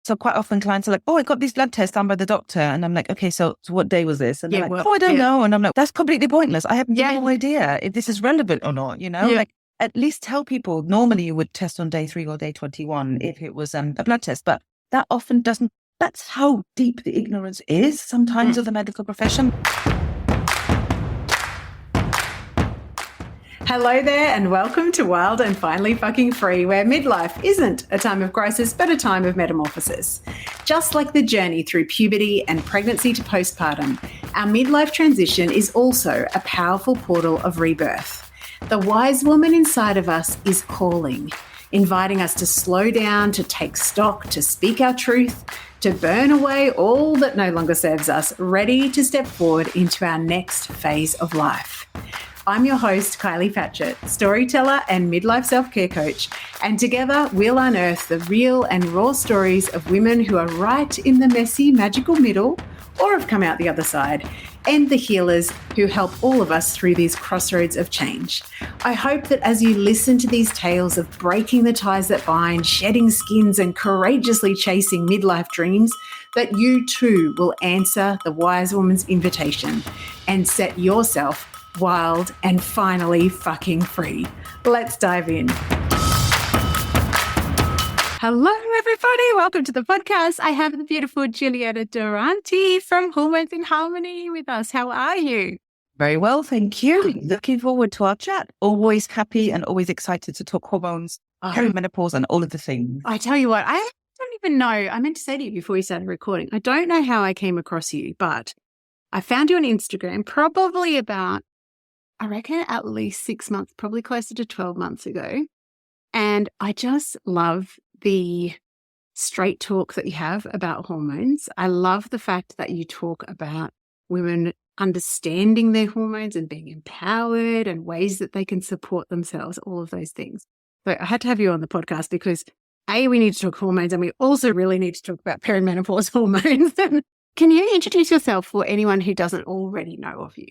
So quite often clients are like, oh, I got these blood tests done by the doctor. And I'm like, okay, so what day was this? And they're like, oh, I don't know. And I'm like, that's completely pointless. I have no idea if this is relevant or not, like at least tell people. Normally you would test on day 3 or day 21 if it was a blood test, but that often doesn't. That's how deep the ignorance is sometimes of the medical profession. Hello there and welcome to Wild and Finally Fucking Free, where midlife isn't a time of crisis but a time of metamorphosis. Just like the journey through puberty and pregnancy to postpartum, our midlife transition is also a powerful portal of rebirth. The wise woman inside of us is calling, inviting us to slow down, to take stock, to speak our truth, to burn away all that no longer serves us, ready to step forward into our next phase of life. I'm your host, Kylie Patchett, storyteller and midlife self-care coach, and together we'll unearth the real and raw stories of women who are right in the messy, magical middle, or have come out the other side, and the healers who help all of us through these crossroads of change. I hope that as you listen to these tales of breaking the ties that bind, shedding skins, and courageously chasing midlife dreams, that you too will answer the wise woman's invitation and set yourself wild and finally fucking free. Let's dive in. Hello, everybody. Welcome to the podcast. I have the beautiful Giulietta Durante from Hormones in Harmony with us. How are you? Very well, thank you. Looking forward to our chat. Always happy and always excited to talk hormones, perimenopause, and all of the things. I tell you what, I don't even know. I meant to say to you before we started recording, I don't know how I came across you, but I found you on Instagram probably about, I reckon, at least 6 months, probably closer to 12 months ago. And I just love the straight talk that you have about hormones. I love the fact that you talk about women understanding their hormones and being empowered and ways that they can support themselves, all of those things. So I had to have you on the podcast because A, we need to talk hormones, and we also really need to talk about perimenopause hormones. Can you introduce yourself for anyone who doesn't already know of you?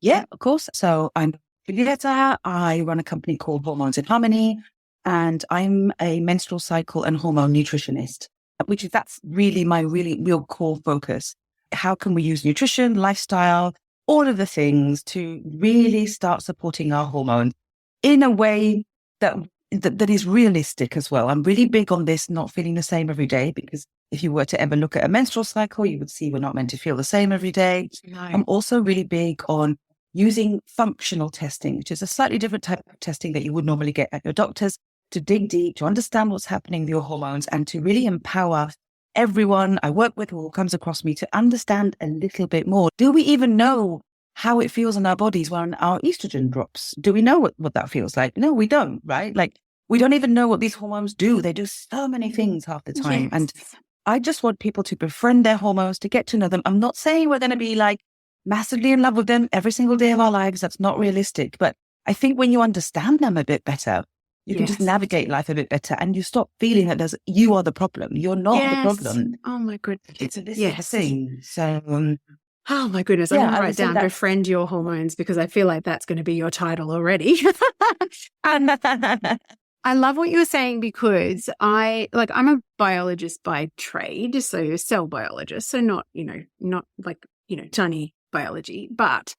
Yeah, of course. So I'm Giulietta. I run a company called Hormones in Harmony, and I'm a menstrual cycle and hormone nutritionist, that's really my real core focus. How can we use nutrition, lifestyle, all of the things to really start supporting our hormones in a way that is realistic as well? I'm really big on this, not feeling the same every day, because if you were to ever look at a menstrual cycle, you would see we're not meant to feel the same every day. No. I'm also really big on using functional testing, which is a slightly different type of testing that you would normally get at your doctor's, to dig deep, to understand what's happening with your hormones, and to really empower everyone I work with who comes across me to understand a little bit more. Do we even know how it feels in our bodies when our estrogen drops? Do we know what that feels like? No, we don't, right? Like, we don't even know what these hormones do. They do so many things half the time. Yes. And I just want people to befriend their hormones, to get to know them. I'm not saying we're going to be like massively in love with them every single day of our lives. That's not realistic. But I think when you understand them a bit better, you can just navigate life a bit better, and you stop feeling that you are the problem. You're not the problem. Oh my goodness. It's a thing. So, oh my goodness. I'm going to write down Befriend Your Hormones, because I feel like that's going to be your title already. I love what you were saying, because I'm a biologist by trade, so a cell biologist, so not tiny biology, but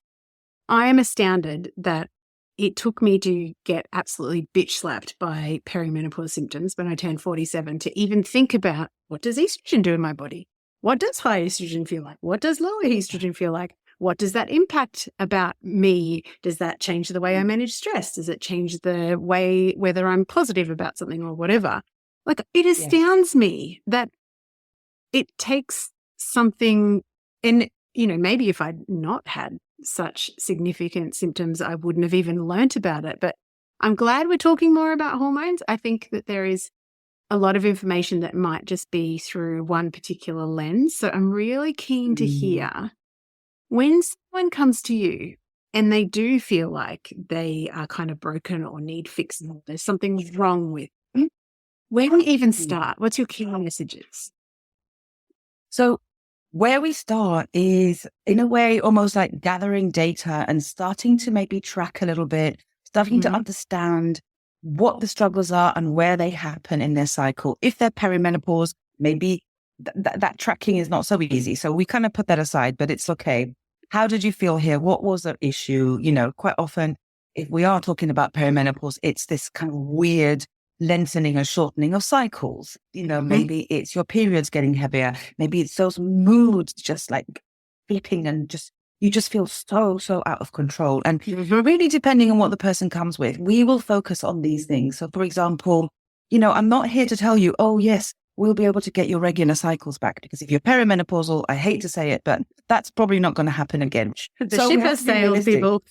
I am astounded that it took me to get absolutely bitch slapped by perimenopause symptoms when I turned 47 to even think about, what does estrogen do in my body? What does high estrogen feel like? What does lower estrogen feel like? What does that impact about me? Does that change the way I manage stress? Does it change the way whether I'm positive about something or whatever? Like, it astounds me that it takes something, and maybe if I'd not had such significant symptoms, I wouldn't have even learnt about it. But I'm glad we're talking more about hormones. I think that there is a lot of information that might just be through one particular lens. So I'm really keen to hear, when someone comes to you and they do feel like they are kind of broken or need fixing, or there's something wrong with them, where do we even start? What's your key messages? So where we start is, in a way, almost like gathering data and starting to maybe track a little bit, starting to understand what the struggles are and where they happen in their cycle. If they're perimenopause, maybe that tracking is not so easy. So we kind of put that aside, but it's okay. How did you feel here? What was the issue? Quite often, if we are talking about perimenopause, it's this kind of weird lengthening or shortening of cycles. Maybe it's your periods getting heavier. Maybe it's those moods just like flipping and you just feel so out of control. And really depending on what the person comes with, we will focus on these things. So for example, I'm not here to tell you, oh yes, we'll be able to get your regular cycles back, because if you're perimenopausal, I hate to say it, but that's probably not going to happen again. The ship has sailed, people.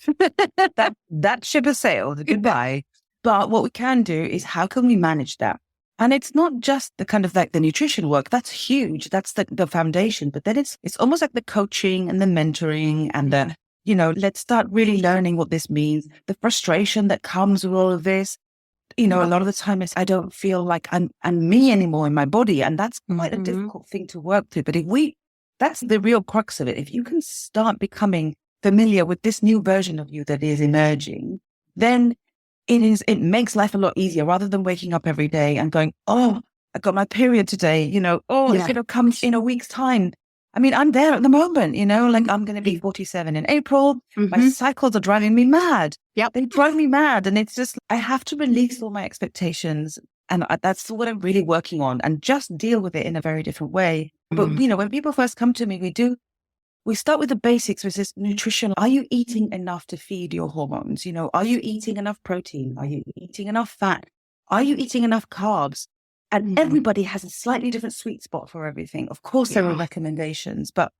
that ship has sailed. Goodbye. But what we can do is, how can we manage that? And it's not just the kind of like the nutrition work. That's huge. That's the foundation. But then it's almost like the coaching and the mentoring and the, let's start really learning what this means. The frustration that comes with all of this. A lot of the time I don't feel like I'm me anymore in my body. And that's quite a difficult thing to work through. But that's the real crux of it. If you can start becoming familiar with this new version of you that is emerging, then it makes life a lot easier, rather than waking up every day and going, oh, I got my period today, it's going to come in a week's time. I mean, I'm there at the moment, like I'm going to be 47 in April. My cycles are driving me mad. Yep. They drive me mad. And it's just, I have to release all my expectations. And that's what I'm really working on, and just deal with it in a very different way. But, when people first come to me, we start with the basics, which is nutrition. Are you eating enough to feed your hormones? Are you eating enough protein? Are you eating enough fat? Are you eating enough carbs? And everybody has a slightly different sweet spot for everything. Of course, there are recommendations, but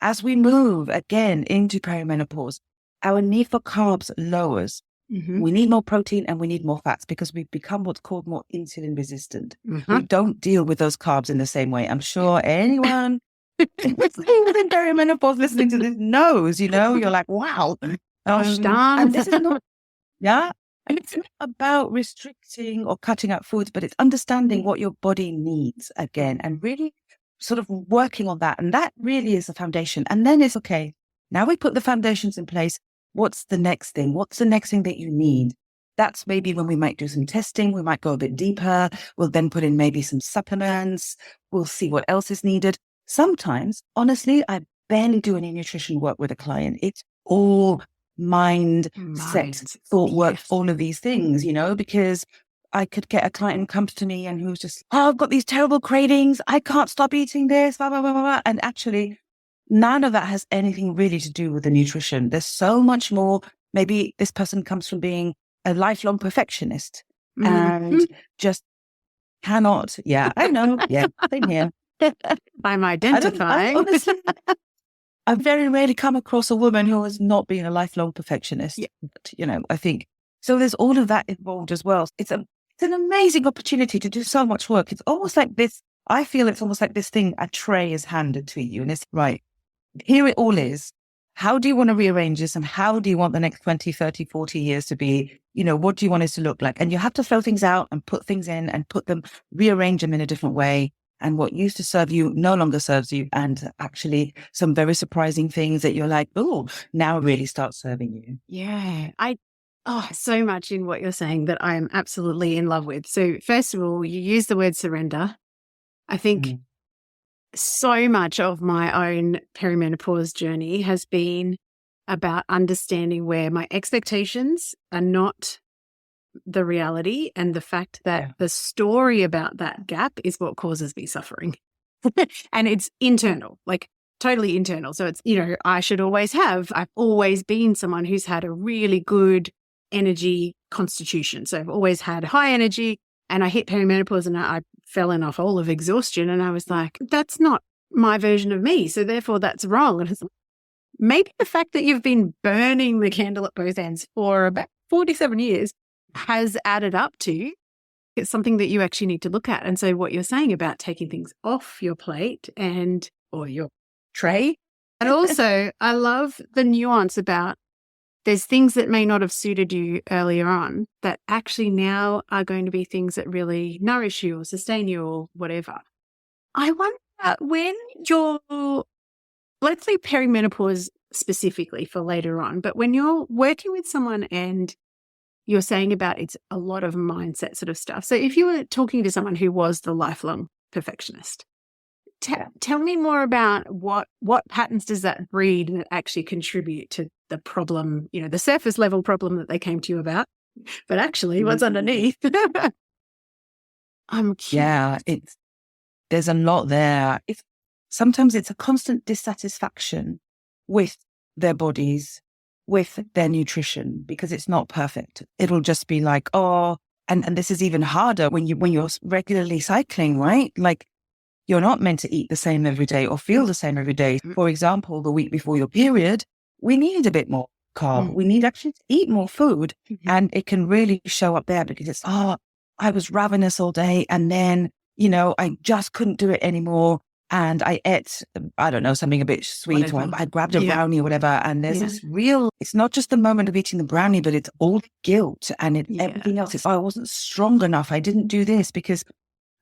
as we move again into perimenopause, our need for carbs lowers. We need more protein and we need more fats, because we've become what's called more insulin resistant. We don't deal with those carbs in the same way. I'm sure anyone within perimenopause listening to this knows, you're like, wow. And this is not, and it's not about restricting or cutting out foods, but it's understanding what your body needs again, and really sort of working on that. And that really is the foundation. And then it's okay. Now we put the foundations in place. What's the next thing? What's the next thing that you need? That's maybe when we might do some testing. We might go a bit deeper. We'll then put in maybe some supplements. We'll see what else is needed. Sometimes, honestly, I barely do any nutrition work with a client. It's all mind, set, thought work, all of these things, because I could get a client who comes to me and who's just, oh, I've got these terrible cravings. I can't stop eating this, blah, blah, blah, blah, blah. And actually, none of that has anything really to do with the nutrition. There's so much more. Maybe this person comes from being a lifelong perfectionist and just cannot. Yeah, I know. Yeah, same here. I'm identifying. Honestly, I very rarely come across a woman who has not been a lifelong perfectionist. Yeah. But, I think so. There's all of that involved as well. It's an amazing opportunity to do so much work. It's almost like this. I feel it's almost like this thing, a tray is handed to you, and it's right. Here it all is. How do you want to rearrange this? And how do you want the next 20, 30, 40 years to be? What do you want it to look like? And you have to throw things out and put things in and rearrange them in a different way. And what used to serve you no longer serves you. And actually some very surprising things that you're like, oh, now really start serving you. Yeah. So much in what you're saying that I am absolutely in love with. So first of all, you use the word surrender. I think so much of my own perimenopause journey has been about understanding where my expectations are not the reality, and the fact that the story about that gap is what causes me suffering. And it's internal, like totally internal. So it's, I've always been someone who's had a really good energy constitution. So I've always had high energy, and I hit perimenopause and I fell in a hole of exhaustion, and I was like, that's not my version of me. So therefore that's wrong. And it's maybe the fact that you've been burning the candle at both ends for about 47 years has added up to, it's something that you actually need to look at. And so what you're saying about taking things off your plate or your tray. And also I love the nuance about there's things that may not have suited you earlier on that actually now are going to be things that really nourish you or sustain you or whatever. I wonder when let's say perimenopause specifically for later on, but when you're working with someone and you're saying about it's a lot of mindset sort of stuff. So if you were talking to someone who was the lifelong perfectionist, tell me more about what patterns does that breed that actually contribute to the problem, the surface level problem that they came to you about, but actually what's underneath. I'm curious. Yeah, there's a lot there. Sometimes it's a constant dissatisfaction with their bodies, with their nutrition, because it's not perfect. It'll just be like, oh, and this is even harder when you're regularly cycling, right? Like, you're not meant to eat the same every day or feel the same every day. For example, the week before your period, we need a bit more carb. We need actually to eat more food. And it can really show up there because it's, I was ravenous all day. And then, I just couldn't do it anymore. And I ate, I don't know, something a bit sweet, or I grabbed a brownie or whatever. And there's this it's not just the moment of eating the brownie, but it's all the guilt and everything else. It's, I wasn't strong enough. I didn't do this because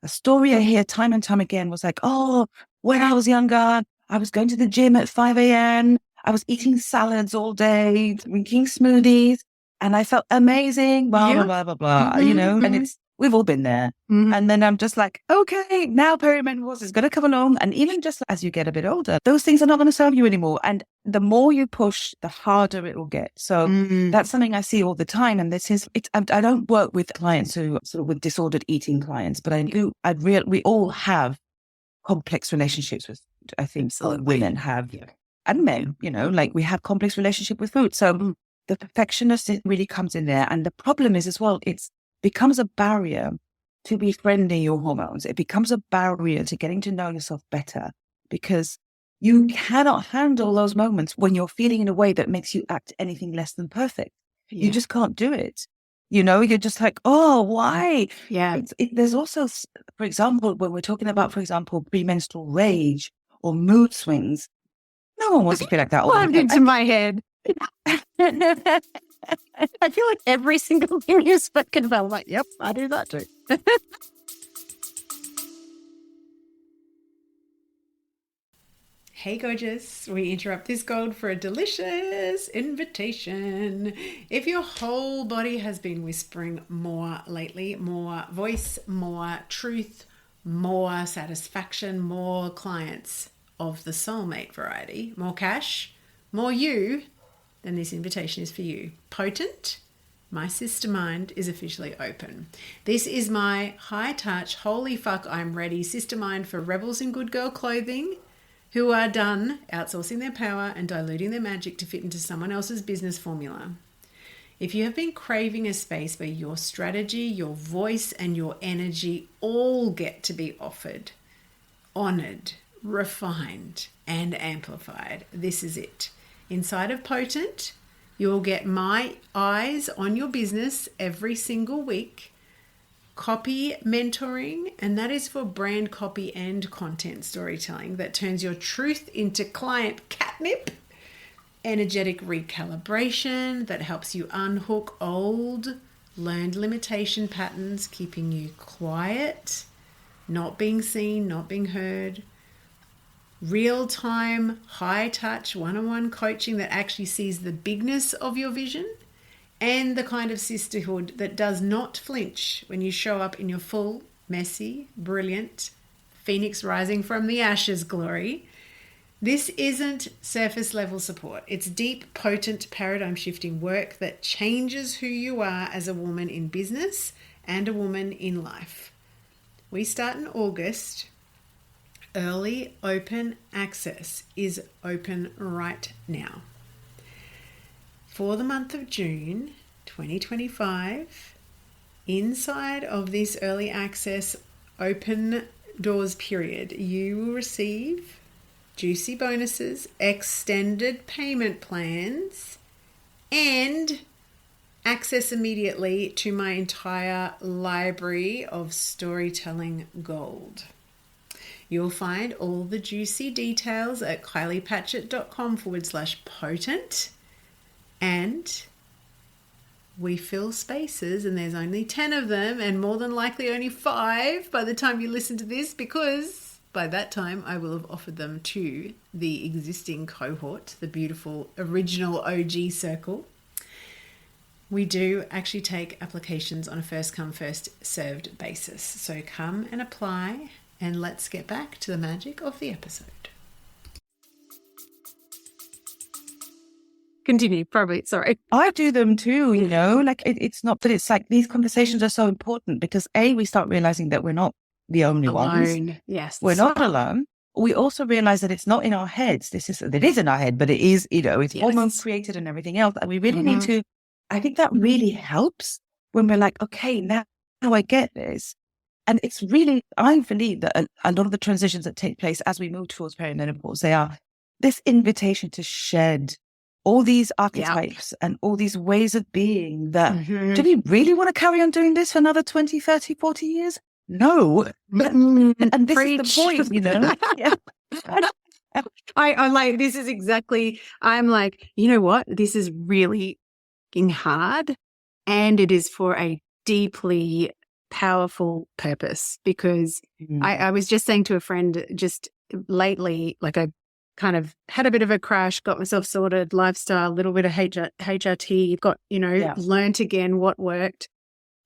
a story I hear time and time again was like, oh, when I was younger, I was going to the gym at 5 a.m. I was eating salads all day, drinking smoothies, and I felt amazing, blah, blah, blah, blah, blah, and we've all been there. And then I'm just like, okay, now perimenopause is going to come along. And even just as you get a bit older, those things are not going to serve you anymore. And the more you push, the harder it will get. So that's something I see all the time. And I don't work with clients who sort of with disordered eating clients, but we all have complex relationships with food. I think women have, and men, like we have complex relationship with food. So the perfectionist, it really comes in there. And the problem is as well, it's becomes a barrier to befriending your hormones. It becomes a barrier to getting to know yourself better because you cannot handle those moments when you're feeling in a way that makes you act anything less than perfect. You just can't do it. You're just like, oh, why? Yeah. There's also, for example, when we're talking about, for example, premenstrual rage or mood swings, no one wants to feel like that all the time. Into my head. I feel like every single thing you've spoken about, I'm like, yep, I do that too. Hey, gorgeous. We interrupt this gold for a delicious invitation. If your whole body has been whispering more lately, more voice, more truth, more satisfaction, more clients of the soulmate variety, more cash, more you, then this invitation is for you. Potent, my sister mind is officially open. This is my high touch, holy fuck, I'm ready sister mind for rebels in good girl clothing who are done outsourcing their power and diluting their magic to fit into someone else's business formula. If you have been craving a space where your strategy, your voice, and your energy all get to be offered, honored, refined, and amplified, this is it. Inside of Potent, you'll get my eyes on your business every single week, copy mentoring, and that is for brand copy and content storytelling that turns your truth into client catnip, energetic recalibration that helps you unhook old, learned limitation patterns, keeping you quiet, not being seen, not being heard, real-time, high-touch, one-on-one coaching that actually sees the bigness of your vision, and the kind of sisterhood that does not flinch when you show up in your full, messy, brilliant, phoenix rising from the ashes glory. This isn't surface level support. It's deep, potent, paradigm shifting work that changes who you are as a woman in business and a woman in life. We start in August. Early open access is open right now. For the month of June 2025, inside of this early access open doors period, you will receive juicy bonuses, extended payment plans, and access immediately to my entire library of storytelling gold. You'll find all the juicy details at kyliePatchett.com/potent. And we fill spaces, and there's only 10 of them, and more than likely only 5 by the time you listen to this, because by that time I will have offered them to the existing cohort, the beautiful original OG circle. we do actually take applications on a first come, first served basis. So come and apply, and let's get back to the magic of the episode. Continue, probably. Sorry. I do them too, you know, like it's not that it's like these conversations are so important because we start realizing that we're not the only ones. Alone. Yes. We're not alone. We also realize that it's not in our heads. It is in our head, but it is, you know, it's hormone created and everything else. And we really need to, I think that really helps when we're like, okay, now I get this. And it's really, I believe that a lot of the transitions that take place as we move towards perimenopause, they are this invitation to shed all these archetypes and all these ways of being that, do we really want to carry on doing this for another 20, 30, 40 years? No. And this is the point, you know? I'm like, this is exactly, I'm like, you know what? This is really hard, and it is for a deeply powerful purpose, because I was just saying to a friend just lately, like I kind of had a bit of a crash, got myself sorted, lifestyle, a little bit of HRT, got, you know, learnt again what worked.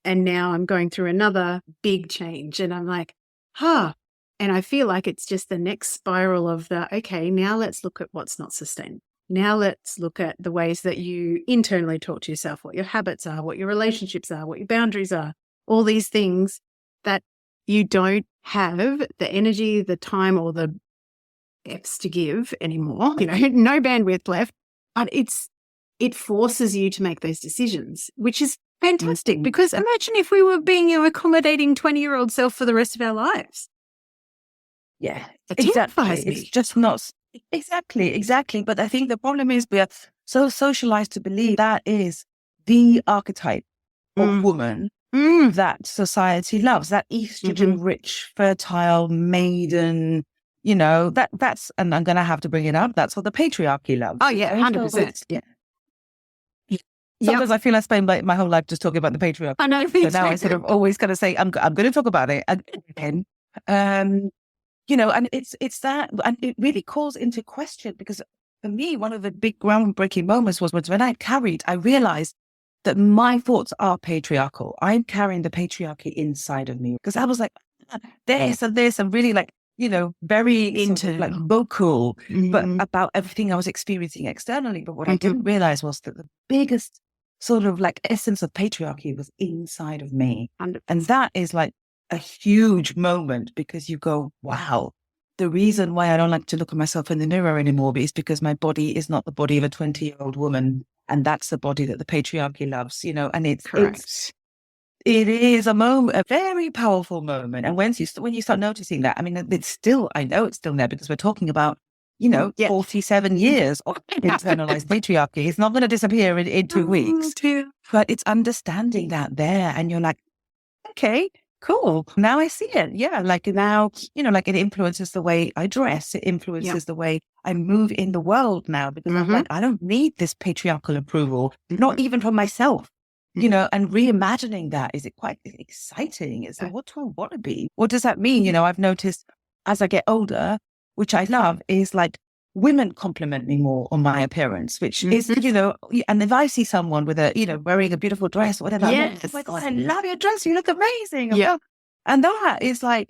And now I'm going through another big change. And I'm like, and I feel like it's just the next spiral of okay, now let's look at what's not sustainable. Now let's look at the ways that you internally talk to yourself, what your habits are, what your relationships are, what your boundaries are, all these things that you don't have the energy, the time, or the F's to give anymore, you know, no bandwidth left, but it forces you to make those decisions, which is fantastic, because imagine if we were being your accommodating 20-year-old self for the rest of our lives. Yeah, exactly. It's just not exactly. But I think the problem is we are so socialized to believe that is the archetype of woman that society loves, that estrogen-rich, fertile maiden. You know, that's, and I'm going to have to bring it up, that's what the patriarchy loves. Oh, yeah, 100%. Yeah. Sometimes I feel I spend my whole life just talking about the patriarchy. I know. So now I sort of always kind of say, I'm going to talk about it again. You know, and it's that, and it really calls into question, because for me, one of the big groundbreaking moments was when I realized that my thoughts are patriarchal. I'm carrying the patriarchy inside of me, because I was like, this and really like, you know, very into like vocal, but about everything I was experiencing externally. But what I didn't realize was that the biggest sort of like essence of patriarchy was inside of me. And that is like a huge moment, because you go, wow, the reason why I don't like to look at myself in the mirror anymore is because my body is not the body of a 20-year-old woman. And that's the body that the patriarchy loves, you know, and it is a moment, a very powerful moment. And when you start noticing that, I mean, I know it's still there, because we're talking about, you know, 47 years of internalized patriarchy. It's not going to disappear in 2 weeks, but it's understanding that there. And you're like, okay, cool. Now I see it. Yeah. Like now, you know, like it influences the way I dress. It influences the way I move in the world now, because I'm like, I don't need this patriarchal approval, not even from myself. You know, and reimagining that, is it quite exciting? Is it, what do I want to be? What does that mean? You know, I've noticed as I get older, which I love, is like women compliment me more on my appearance, which is, you know, and if I see someone with a, you know, wearing a beautiful dress or whatever, I'm like, oh my God, I love your dress. You look amazing. Yeah. And that is like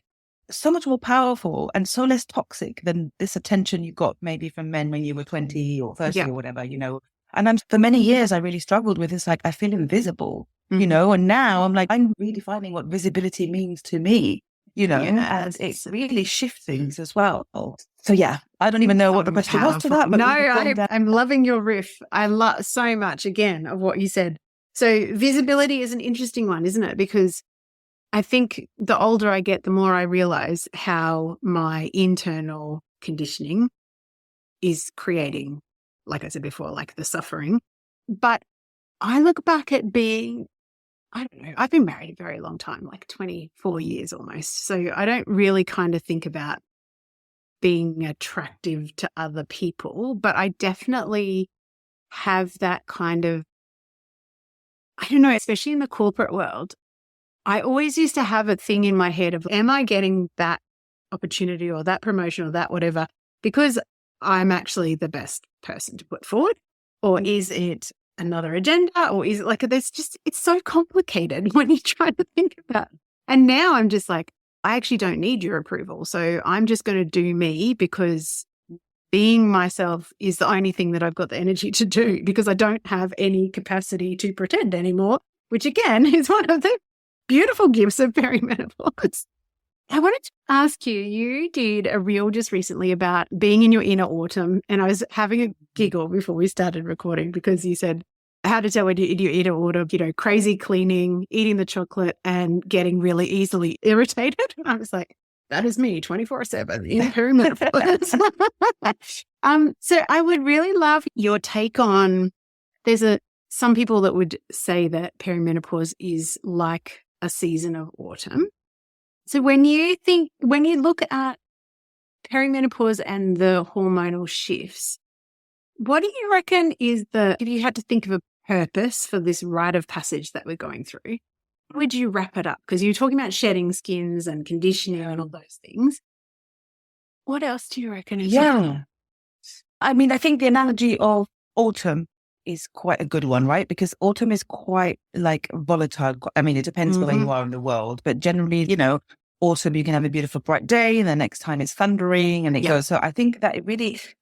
so much more powerful and so less toxic than this attention you got maybe from men when you were 20 or 30 or whatever, you know. And for many years, I really struggled with this, like, I feel invisible, you know, and now I'm like, I'm redefining what visibility means to me, you know, and it's really shifts things as well. So, yeah, I don't even know what the question was to that. But no, I'm loving your riff. I love so much, again, of what you said. So visibility is an interesting one, isn't it? Because I think the older I get, the more I realize how my internal conditioning is creating, like I said before, like the suffering. But I look back at being, I don't know, I've been married a very long time, like 24 years almost. So I don't really kind of think about being attractive to other people, but I definitely have that kind of, I don't know, especially in the corporate world, I always used to have a thing in my head of, am I getting that opportunity or that promotion or that whatever because I'm actually the best person to put forward? Or is it another agenda, or is it like there's just, it's so complicated when you try to think about it. And now I'm just like, I actually don't need your approval. So I'm just going to do me, because being myself is the only thing that I've got the energy to do, because I don't have any capacity to pretend anymore, which again is one of the beautiful gifts of perimenopause. I wanted to ask you, you did a reel just recently about being in your inner autumn, and I was having a giggle before we started recording because you said how to tell when you're in your inner autumn, crazy cleaning, eating the chocolate and getting really easily irritated. I was like, that is me 24/7 in perimenopause. So I would really love your take on, some people that would say that perimenopause is like a season of autumn. So when you look at perimenopause and the hormonal shifts, what do you reckon is if you had to think of a purpose for this rite of passage that we're going through, how would you wrap it up? Because you're talking about shedding skins and conditioning and all those things. What else do you reckon is I mean, I think the analogy of autumn is quite a good one, right? Because autumn is quite like volatile. I mean, it depends where you are in the world, but generally, autumn, you can have a beautiful bright day and the next time it's thundering and it goes. So I think that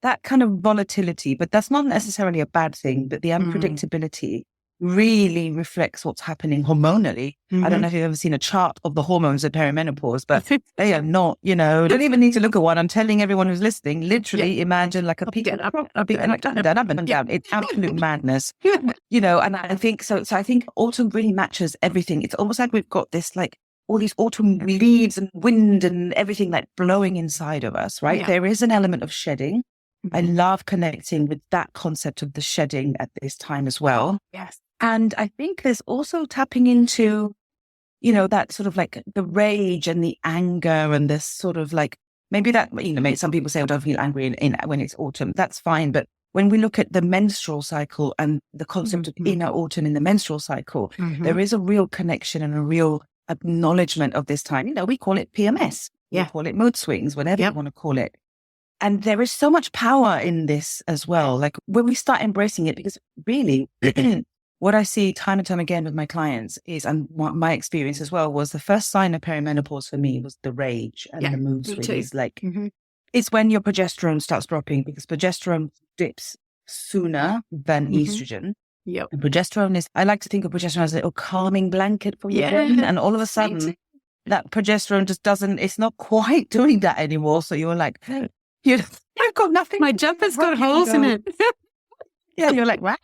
that kind of volatility, but that's not necessarily a bad thing, but the unpredictability really reflects what's happening hormonally. I don't know if you've ever seen a chart of the hormones of perimenopause, but they are not, don't even need to look at one. I'm telling everyone who's listening, literally imagine like a peak up and down. It's absolute madness, and I think so I think autumn really matches everything. It's almost like we've got this like all these autumn leaves and wind and everything like blowing inside of us, right? There is an element of shedding. I love connecting with that concept of the shedding at this time as well. Yes. And I think there's also tapping into, that sort of like the rage and the anger and this sort of like, maybe that, maybe some people say, I don't feel angry when it's autumn. That's fine. But when we look at the menstrual cycle and the concept of inner autumn in the menstrual cycle, there is a real connection and a real acknowledgement of this time. We call it PMS. We call it mood swings, whatever you want to call it. And there is so much power in this as well. Like when we start embracing it, because really what I see time and time again with my clients is, and what my experience as well was, the first sign of perimenopause for me was the rage and the mood swings. Like it's when your progesterone starts dropping, because progesterone dips sooner than estrogen. Yep. And progesterone is, I like to think of progesterone as a little calming blanket for your brain. And all of a sudden that progesterone just it's not quite doing that anymore. So you're like, you've got nothing. My jumper's got holes in it. You're like, what?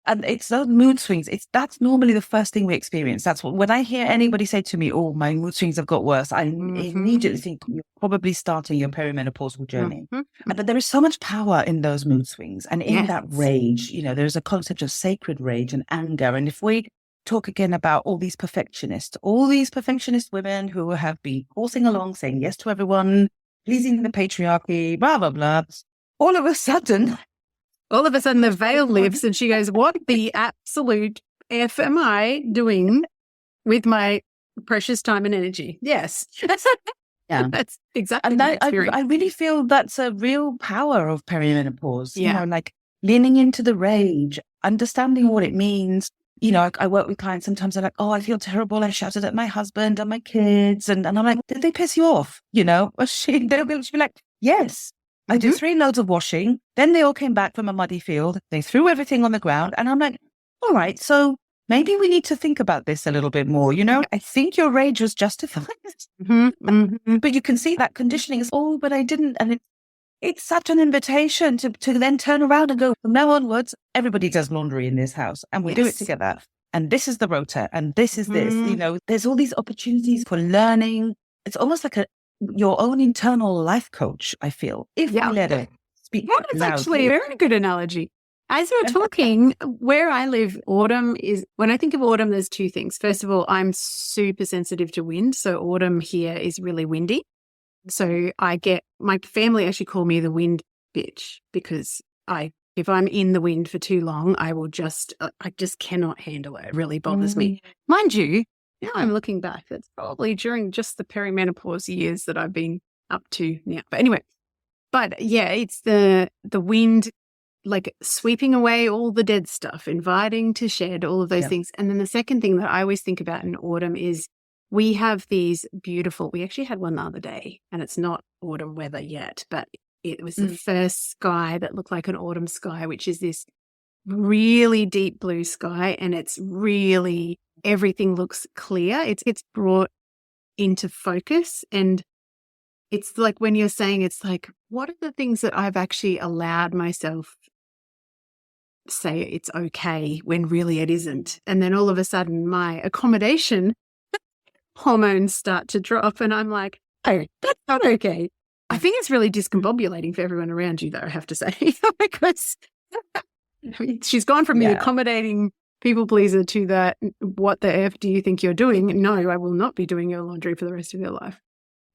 And it's those mood swings. That's normally the first thing we experience. That's when I hear anybody say to me, oh, my mood swings have got worse, I immediately think you're probably starting your perimenopausal journey. But there is so much power in those mood swings. And in that rage, there's a concept of sacred rage and anger. And if we talk again about all these perfectionist women who have been coursing along, saying yes to everyone, pleasing the patriarchy, blah, blah, blah. All of a sudden, the veil lifts and she goes, what the absolute F am I doing with my precious time and energy? Yes. That's exactly and I really feel that's a real power of perimenopause. Like leaning into the rage, understanding what it means. I work with clients, sometimes they're like, oh, I feel terrible. I shouted at my husband and my kids. And I'm like, did they piss you off? She'll be like, yes. I did 3 loads of washing. Then they all came back from a muddy field. They threw everything on the ground. And I'm like, all right, so maybe we need to think about this a little bit more. I think your rage was justified. But you can see that conditioning is, oh, but I didn't. And it's such an invitation to then turn around and go, from now onwards, everybody does laundry in this house and we do it together. And this is the rota and this is this. There's all these opportunities for learning. It's almost like your own internal life coach, I feel, if we let it speak loudly. That's actually a very good analogy. As you're talking, where I live, autumn is, when I think of autumn, there's 2 things. First of all, I'm super sensitive to wind. So autumn here is really windy. So my family actually call me the wind bitch, because if I'm in the wind for too long, I just cannot handle it. It really bothers me. Mind you, now I'm looking back, that's probably during just the perimenopause years that I've been up to now. But anyway, it's the wind like sweeping away all the dead stuff, inviting to shed, all of those things. And then the second thing that I always think about in autumn is we have these beautiful, we actually had one the other day, and it's not autumn weather yet, but it was the first sky that looked like an autumn sky, which is this really deep blue sky. And it's really, everything looks clear. It's brought into focus. And it's like when you're saying, it's like, what are the things that I've actually allowed myself say it's okay when really it isn't? And then all of a sudden my accommodation hormones start to drop and I'm like, oh, that's not okay. I think it's really discombobulating for everyone around you, though, I have to say, because she's gone from the accommodating people pleaser to the, what the F do you think you're doing? No, I will not be doing your laundry for the rest of your life.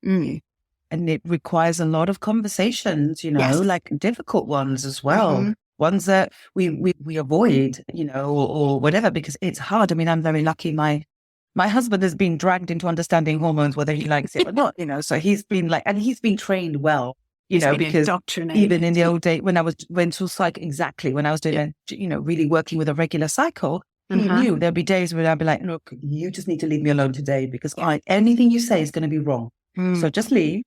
And it requires a lot of conversations, like difficult ones as well. Ones that we avoid, or whatever, because it's hard. I mean, I'm very lucky. My husband has been dragged into understanding hormones, whether he likes it or not, so he's been and he's been trained well, because even in the old day when I was doing, really working with a regular cycle, he knew there'd be days when I'd be like, look, you just need to leave me alone today because anything you say is going to be wrong. So just leave.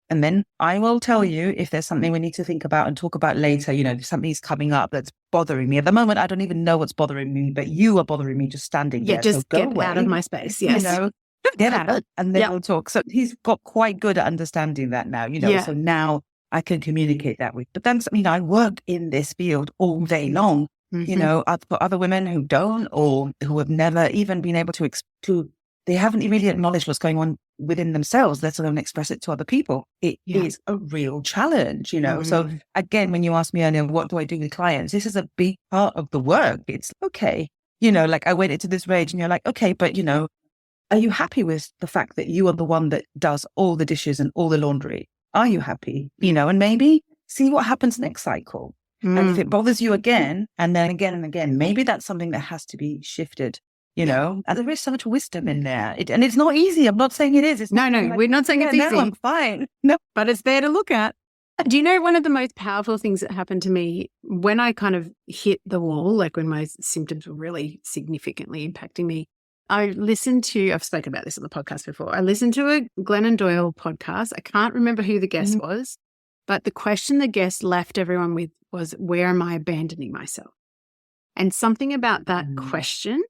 And then I will tell you if there's something we need to think about and talk about later. If something's coming up that's bothering me. At the moment, I don't even know what's bothering me, but you are bothering me just standing there. Just so go get away. out of my space. Yes. Get out and then we'll talk. So he's got quite good at understanding that now, so now I can communicate that with. But then, I work in this field all day long. I've got other women who don't, or who have never even been able to they haven't really acknowledged what's going on within themselves, let alone express it to other people. It is a real challenge, So again, when you asked me earlier, what do I do with clients? This is a big part of the work. It's okay. I went into this rage and you're like, okay, but are you happy with the fact that you are the one that does all the dishes and all the laundry? Are you happy? And maybe see what happens next cycle. And if it bothers you again, and then again and again, maybe that's something that has to be shifted. And there is so much wisdom in there. And it's not easy. I'm not saying it is. It's no, we're not saying it's easy. No, I'm fine. No, but it's there to look at. Do you know one of the most powerful things that happened to me when I kind of hit the wall, like when my symptoms were really significantly impacting me? I've spoken about this on the podcast before. I listened to a Glennon Doyle podcast. I can't remember who the guest was, but the question the guest left everyone with was, where am I abandoning myself? And something about that question,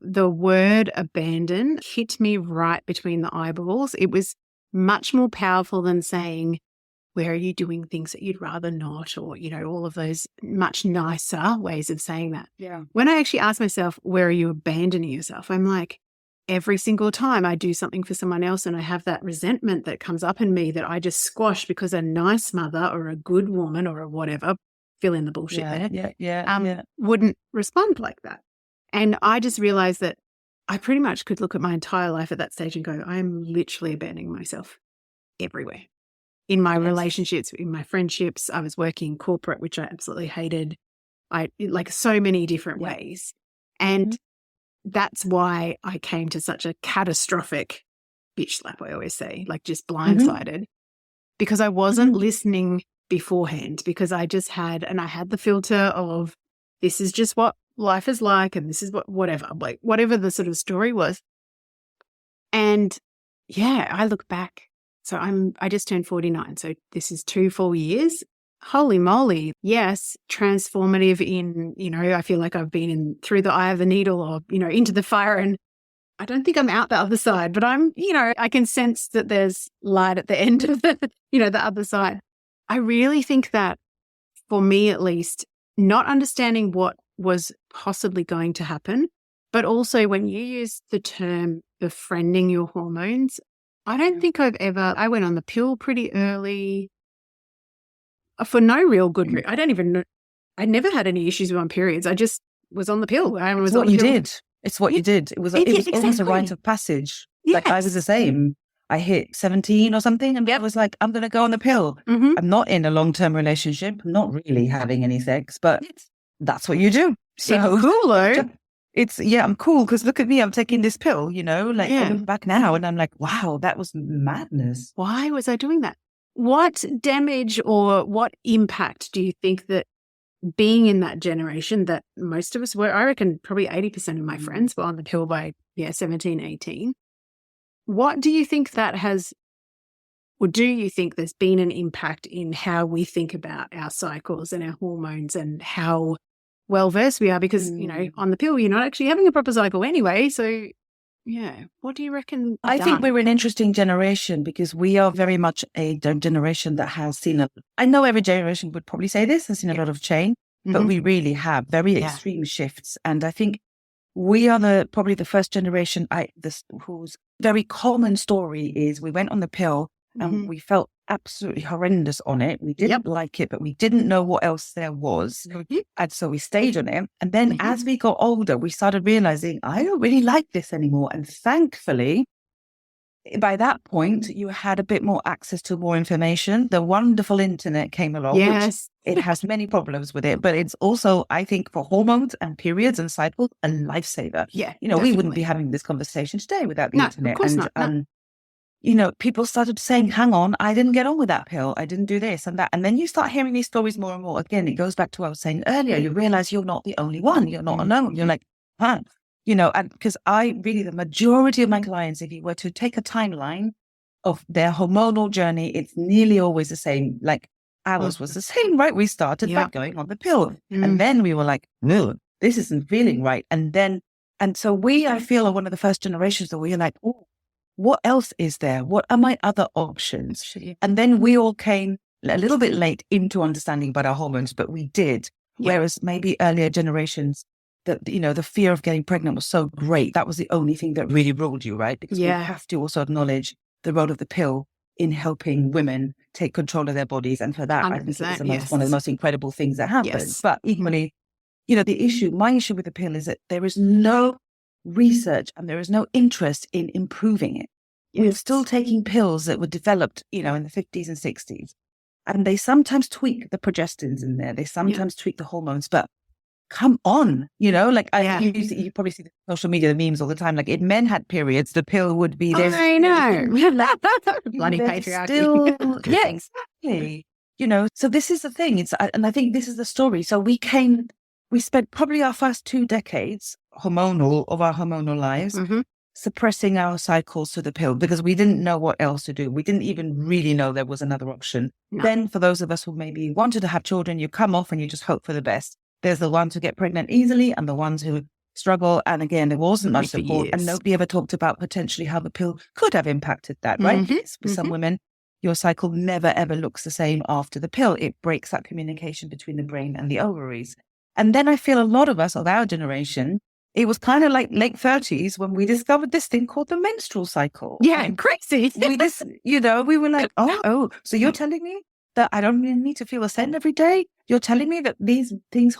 the word abandon, hit me right between the eyeballs. It was much more powerful than saying, where are you doing things that you'd rather not, or, all of those much nicer ways of saying that. Yeah. When I actually ask myself, where are you abandoning yourself? I'm like, every single time I do something for someone else and I have that resentment that comes up in me that I just squash because a nice mother or a good woman or a whatever, fill in the bullshit wouldn't respond like that. And I just realized that I pretty much could look at my entire life at that stage and go, I am literally abandoning myself everywhere. In my relationships, in my friendships, I was working corporate, which I absolutely hated. Like so many different ways. And that's why I came to such a catastrophic bitch slap, I always say, like just blindsided, because I wasn't listening beforehand, because I had the filter of, this is just what life is like, and this is whatever the sort of story was. And I look back. So I just turned 49. So this is 2 full years. Holy moly. Yes. Transformative in, I feel like I've been through the eye of the needle, or, into the fire, and I don't think I'm out the other side, but I'm, I can sense that there's light at the end of the, the other side. I really think that for me, at least, not understanding what was possibly going to happen, but also when you use the term befriending your hormones, I don't think I went on the pill pretty early for no real good reason. I don't even know. I never had any issues with my periods. I just was on the pill. It's what you did. It's what you did. It was almost a rite of passage. Yes. Like I was the same. I hit 17 or something, and I was like, I'm going to go on the pill. I'm not in a long-term relationship. I'm not really having any sex, but that's what you do. So it's cool, though. I'm cool because look at me, I'm taking this pill, I look back now and I'm like, wow, that was madness. Why was I doing that? What damage or what impact do you think that being in that generation that most of us were, I reckon probably 80% of my friends were on the pill by 17, 18. What do you think that has, or do you think there's been an impact in how we think about our cycles and our hormones and how well versed we are? Because, on the pill, you're not actually having a proper cycle anyway. So, yeah, what do you reckon? I think we're an interesting generation because we are very much a generation that has seen I know every generation would probably say this, has seen a lot of change, but we really have very extreme shifts. And I think we are probably the first generation whose very common story is we went on the pill and we felt absolutely horrendous on it. We didn't like it, but we didn't know what else there was. And so we stayed on it. And then as we got older, we started realizing, I don't really like this anymore. And thankfully, by that point, you had a bit more access to more information. The wonderful internet came along. Yes. Which it has many problems with it, but it's also, I think, for hormones and periods and cycles, a lifesaver. Yeah. We wouldn't be having this conversation today without the internet. Of course not. People started saying, hang on, I didn't get on with that pill. I didn't do this and that. And then you start hearing these stories more and more. Again, it goes back to what I was saying earlier. You realize you're not the only one. You're not alone. You're like, and because the majority of my clients, if you were to take a timeline of their hormonal journey, it's nearly always the same. Like ours was the same, right? We started by going on the pill. And then we were like, no, this isn't feeling right. And so I feel, are one of the first generations that we're like, oh, what else is there? What are my other options? And then we all came a little bit late into understanding about our hormones, but we did. Whereas maybe earlier generations, the fear of getting pregnant was so great. That was the only thing that really ruled you, right? Because we have to also acknowledge the role of the pill in helping women take control of their bodies. And for that, I think it's one of the most incredible things that happens. Yes. But equally, my issue with the pill is that there is no research and there is no interest in improving it. We're still taking pills that were developed, in the 50s and 60s. And they sometimes tweak the progestins in there. They sometimes tweak the hormones, but come on, you probably see the social media, the memes all the time. Like if men had periods, the pill would be there. I know. Bloody patriarchy. Yeah, exactly. So this is the thing. And I think this is the story. So we spent probably our first 2 decades of our hormonal lives suppressing our cycles to the pill because we didn't know what else to do. We didn't even really know there was another option. No. Then for those of us who maybe wanted to have children, you come off and you just hope for the best. There's the ones who get pregnant easily and the ones who struggle. And again, there wasn't much support and nobody ever talked about potentially how the pill could have impacted that, right? For some women, your cycle never ever looks the same after the pill. It breaks that communication between the brain and the ovaries. And then I feel a lot of us of our generation, it was kind of like late 30s when we discovered this thing called the menstrual cycle. Yeah, and crazy. We were like, oh, so you're telling me that I don't really need to feel a scent every day? You're telling me that these things,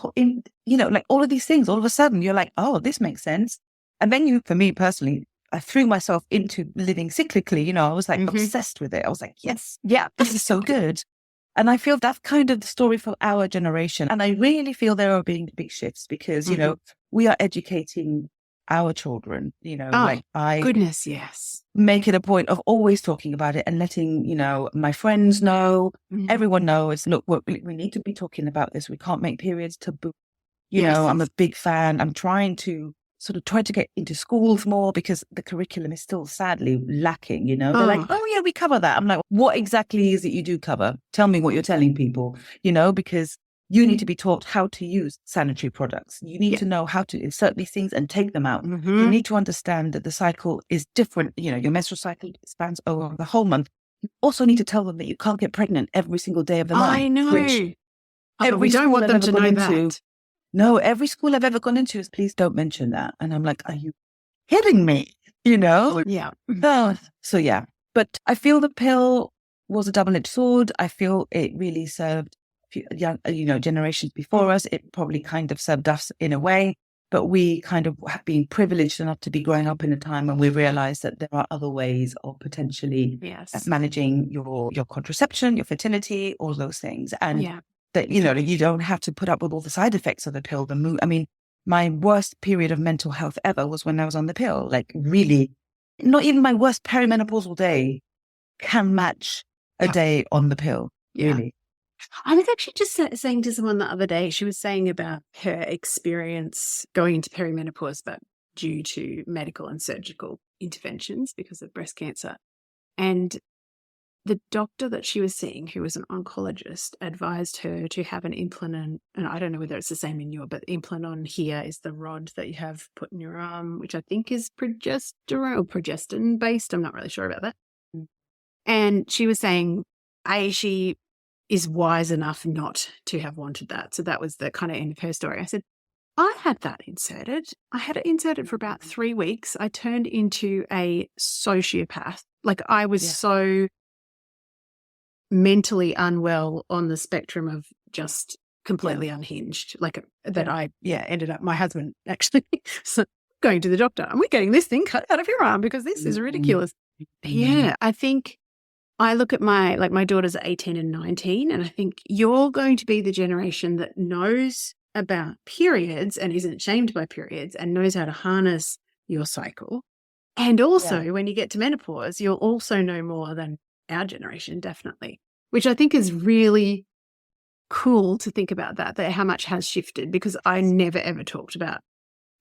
like all of these things, all of a sudden you're like, oh, this makes sense. And then for me personally, I threw myself into living cyclically. I was like obsessed with it. I was like, yes, this is so good. And I feel that's kind of the story for our generation. And I really feel there are being big shifts because, we are educating our children, goodness, yes. Make it a point of always talking about it and letting, my friends know, everyone knows, look, we need to be talking about this. We can't make periods taboo. I'm a big fan. I'm trying to try to get into schools more because the curriculum is still sadly lacking, They're like, oh yeah, we cover that. I'm like, what exactly is it you do cover? Tell me what you're telling people, because you need to be taught how to use sanitary products. You need to know how to insert these things and take them out. You need to understand that the cycle is different. Your menstrual cycle spans over the whole month. You also need to tell them that you can't get pregnant every single day of the month. I know. We don't want them to know that. No, every school I've ever gone into is, please don't mention that. And I'm like, are you kidding me? Yeah. So yeah. But I feel the pill was a double-edged sword. I feel it really served young, generations before us. It probably kind of served us in a way, but we kind of have been privileged enough to be growing up in a time when we realized that there are other ways of potentially managing your contraception, your fertility, all those things. And that, you don't have to put up with all the side effects of the pill. My worst period of mental health ever was when I was on the pill. Like really, not even my worst perimenopausal day can match a day on the pill, really. I was actually just saying to someone the other day, she was saying about her experience going into perimenopause, but due to medical and surgical interventions because of breast cancer. And the doctor that she was seeing, who was an oncologist, advised her to have an implant, and I don't know whether it's the same in your, but the implant on here is the rod that you have put in your arm, which I think is progesterone or progestin based. I'm not really sure about that. And she was saying, she is wise enough not to have wanted that. So that was the kind of end of her story. I said, I had that inserted. I had it inserted for about 3 weeks. I turned into a sociopath. Like I was so mentally unwell on the spectrum of just completely unhinged. Like that I ended up, my husband actually going to the doctor, and we're getting this thing cut out of your arm because this is ridiculous. Yeah, I think I look at my daughters are 18 and 19, and I think you're going to be the generation that knows about periods and isn't shamed by periods and knows how to harness your cycle. And also when you get to menopause, you'll also know more than our generation, definitely, which I think is really cool to think about that how much has shifted, because I never, ever talked about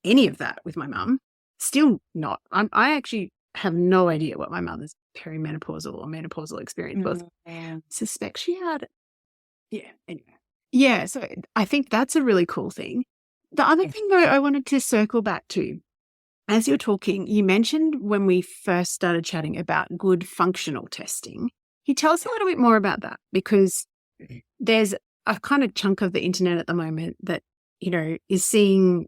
any of that with my mum. Still not. I actually have no idea what my mother's perimenopausal or menopausal experience was. Suspect she had. Yeah, anyway. Yeah, so I think that's a really cool thing. The other thing, though, I wanted to circle back to, as you're talking, you mentioned when we first started chatting about good functional testing. Can you tell us a little bit more about that? Because there's a kind of chunk of the internet at the moment that, is seeing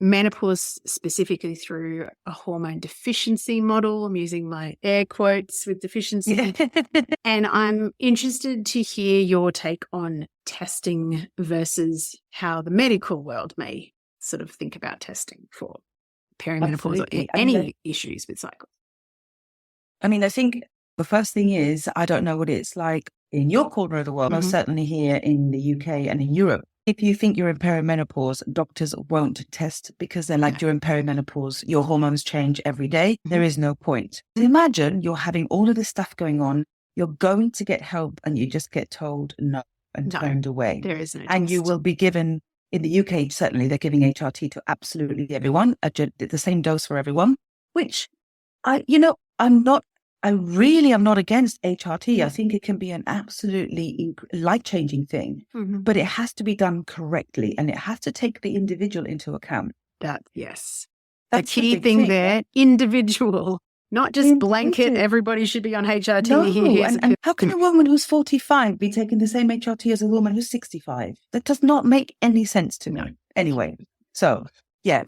menopause specifically through a hormone deficiency model. I'm using my air quotes with deficiency. And I'm interested to hear your take on testing versus how the medical world may sort of think about testing for perimenopause or any issues with cycles. I mean, I think the first thing is, I don't know what it's like in your corner of the world, most certainly here in the UK and in Europe. If you think you're in perimenopause, doctors won't test because they're like, you're in perimenopause, your hormones change every day. There is no point. Imagine you're having all of this stuff going on, you're going to get help and you just get told no and turned away. There is no test. And you will be given, in the UK, certainly they're giving HRT to absolutely everyone, the same dose for everyone, which I really am not against HRT. I think it can be an absolutely life-changing thing, but it has to be done correctly and it has to take the individual into account. That's the key thing there, individual, not just blanket, everybody should be on HRT. No, and how can a woman who's 45 be taking the same HRT as a woman who's 65? That does not make any sense to me. No. Anyway, so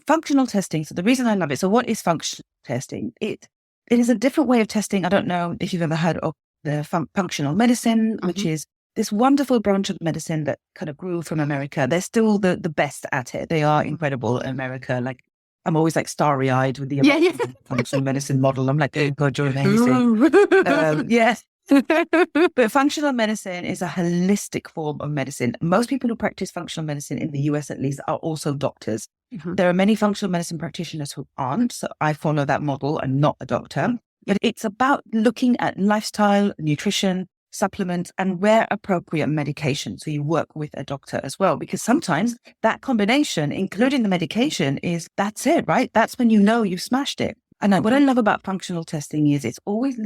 functional testing. So the reason I love it, so what is functional testing? It is a different way of testing. I don't know if you've ever heard of the functional medicine, which is this wonderful branch of medicine that kind of grew from America. They're still the best at it. They are incredible in America. Like, I'm always like starry-eyed with the functional medicine model. I'm like, oh God, you're amazing. Yes. But functional medicine is a holistic form of medicine. Most people who practice functional medicine in the US, at least, are also doctors. There are many functional medicine practitioners who aren't. So I follow that model and not a doctor. But it's about looking at lifestyle, nutrition, supplements, and where appropriate medication. So you work with a doctor as well, because sometimes that combination, including the medication, that's it, right? That's when you know you smashed it. And what I love about functional testing is it's always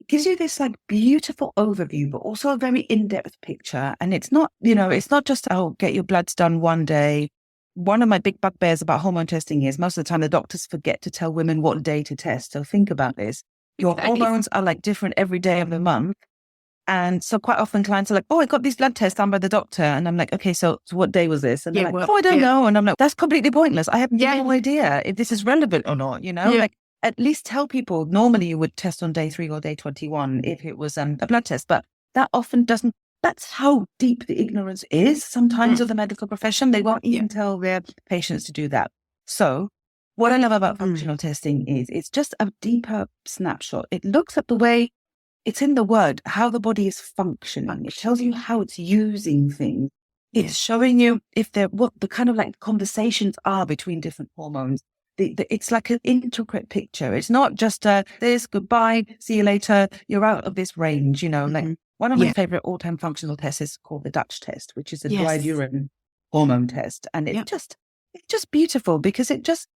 gives you this like beautiful overview, but also a very in-depth picture. And it's not, it's not just, get your bloods done one day. One of my big bugbears about hormone testing is most of the time the doctors forget to tell women what day to test. So think about this. Your hormones are like different every day of the month. And so quite often clients are like, I got these blood tests done by the doctor. And I'm like, okay, so what day was this? And they're like, I don't know. And I'm like, that's completely pointless. I have no idea if this is relevant or not, Like, at least tell people, normally you would test on day 3 or day 21 if it was a blood test, but that often doesn't. That's how deep the ignorance is sometimes of the medical profession. They won't even tell their patients to do that. So what I love about functional testing is it's just a deeper snapshot. It looks at the way, it's in the word, how the body is functioning. It tells you how it's using things. It's showing you what the kind of like conversations are between different hormones. It's like an intricate picture. It's not just this, goodbye, see you later, you're out of this range, like One of my favorite all-time functional tests is called the Dutch test, which is a dried urine hormone test. And it's just beautiful because it just,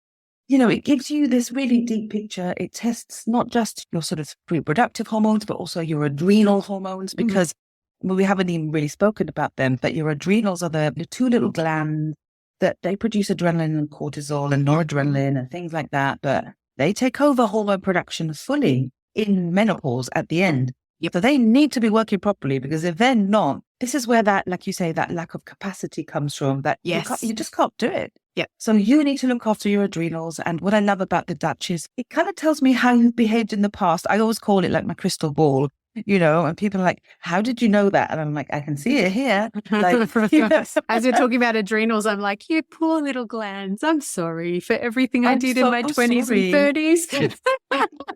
it gives you this really deep picture. It tests not just your sort of reproductive hormones, but also your adrenal hormones, because we haven't even really spoken about them, but your adrenals are the two little glands that they produce adrenaline and cortisol and noradrenaline and things like that. But they take over hormone production fully in menopause at the end. So they need to be working properly, because if they're not, this is where that, like you say, that lack of capacity comes from, that you just can't do it. So you need to look after your adrenals. And what I love about the Dutch is it kind of tells me how you've behaved in the past. I always call it like my crystal ball, and people are like, how did you know that? And I'm like, I can see it here. Like, As you're talking about adrenals, I'm like, you poor little glands. I'm sorry for everything I did in my 20s and 30s.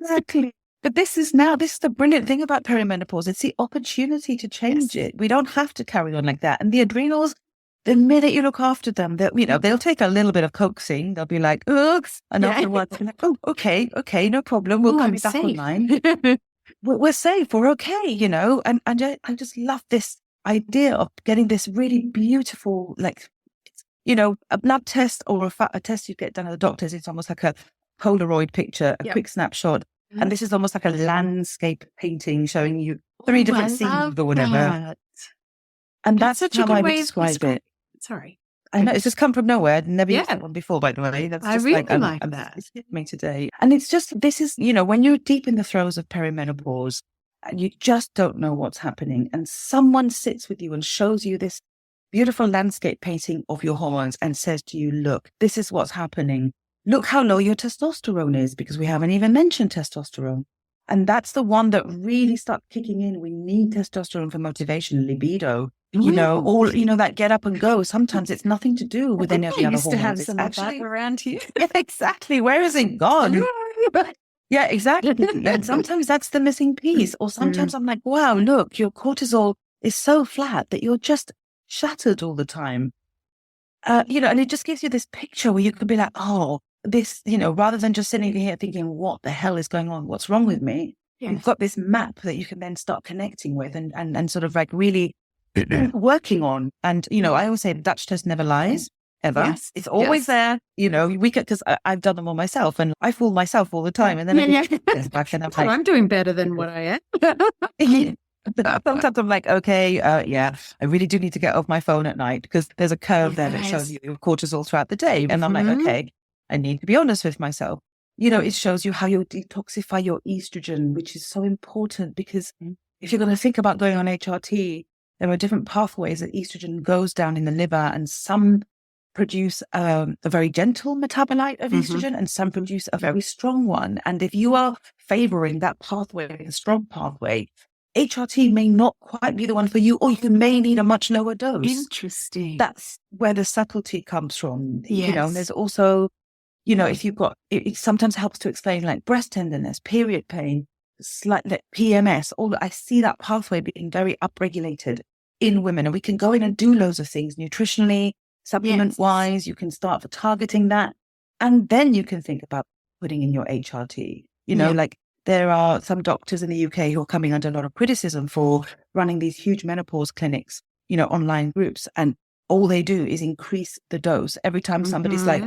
Exactly. But this is the brilliant thing about perimenopause. It's the opportunity to change it. We don't have to carry on like that. And the adrenals, the minute you look after them, they'll take a little bit of coaxing. They'll be like, ugh. And afterwards, they're like, oh, okay, no problem. We'll come back online. We're safe. We're okay, And I just love this idea of getting this really beautiful, a blood test or a test you get done at the doctor's. It's almost like a Polaroid picture, a quick snapshot. And this is almost like a landscape painting showing you 3 different scenes or whatever. And that's such how a good I way would describe it. Sorry. I know, it's just come from nowhere. I'd never used that one before, by the way. That's just I really like that. It's hit me today. And it's just, this is, when you're deep in the throes of perimenopause and you just don't know what's happening, and someone sits with you and shows you this beautiful landscape painting of your hormones and says to you, look, this is what's happening. Look how low your testosterone is, because we haven't even mentioned testosterone. And that's the one that really starts kicking in. We need testosterone for motivation, libido, that get up and go. Sometimes it's nothing to do with any of the other hormones. To have some of that around here. Yeah, exactly. Where is it gone? Yeah, exactly. And sometimes that's the missing piece. Or sometimes I'm like, wow, look, your cortisol is so flat that you're just shattered all the time. And it just gives you this picture where you could be like, oh, this, rather than just sitting here thinking, what the hell is going on? What's wrong with me? You've got this map that you can then start connecting with and sort of like really working on. And, I always say the Dutch test never lies, ever. Yes. It's always there, because I've done them all myself and I fool myself all the time. And then I get back and I'm like, I'm doing better than what I am. Sometimes I'm like, okay, I really do need to get off my phone at night, because there's a curve there that shows you your cortisol throughout the day. And I'm like, okay, I need to be honest with myself. It shows you how you detoxify your estrogen, which is so important, because if you're going to think about going on HRT, there are different pathways that estrogen goes down in the liver, and some produce a very gentle metabolite of estrogen and some produce a very strong one. And if you are favoring that pathway, a strong pathway, HRT may not quite be the one for you, or you may need a much lower dose. Interesting. That's where the subtlety comes from. And there's also, if you've got, it sometimes helps to explain like breast tenderness, period pain, slight PMS, I see that pathway being very upregulated in women. And we can go in and do loads of things nutritionally, supplement wise. You can start for targeting that. And then you can think about putting in your HRT, like there are some doctors in the UK who are coming under a lot of criticism for running these huge menopause clinics, online groups. And all they do is increase the dose. Every time somebody's like,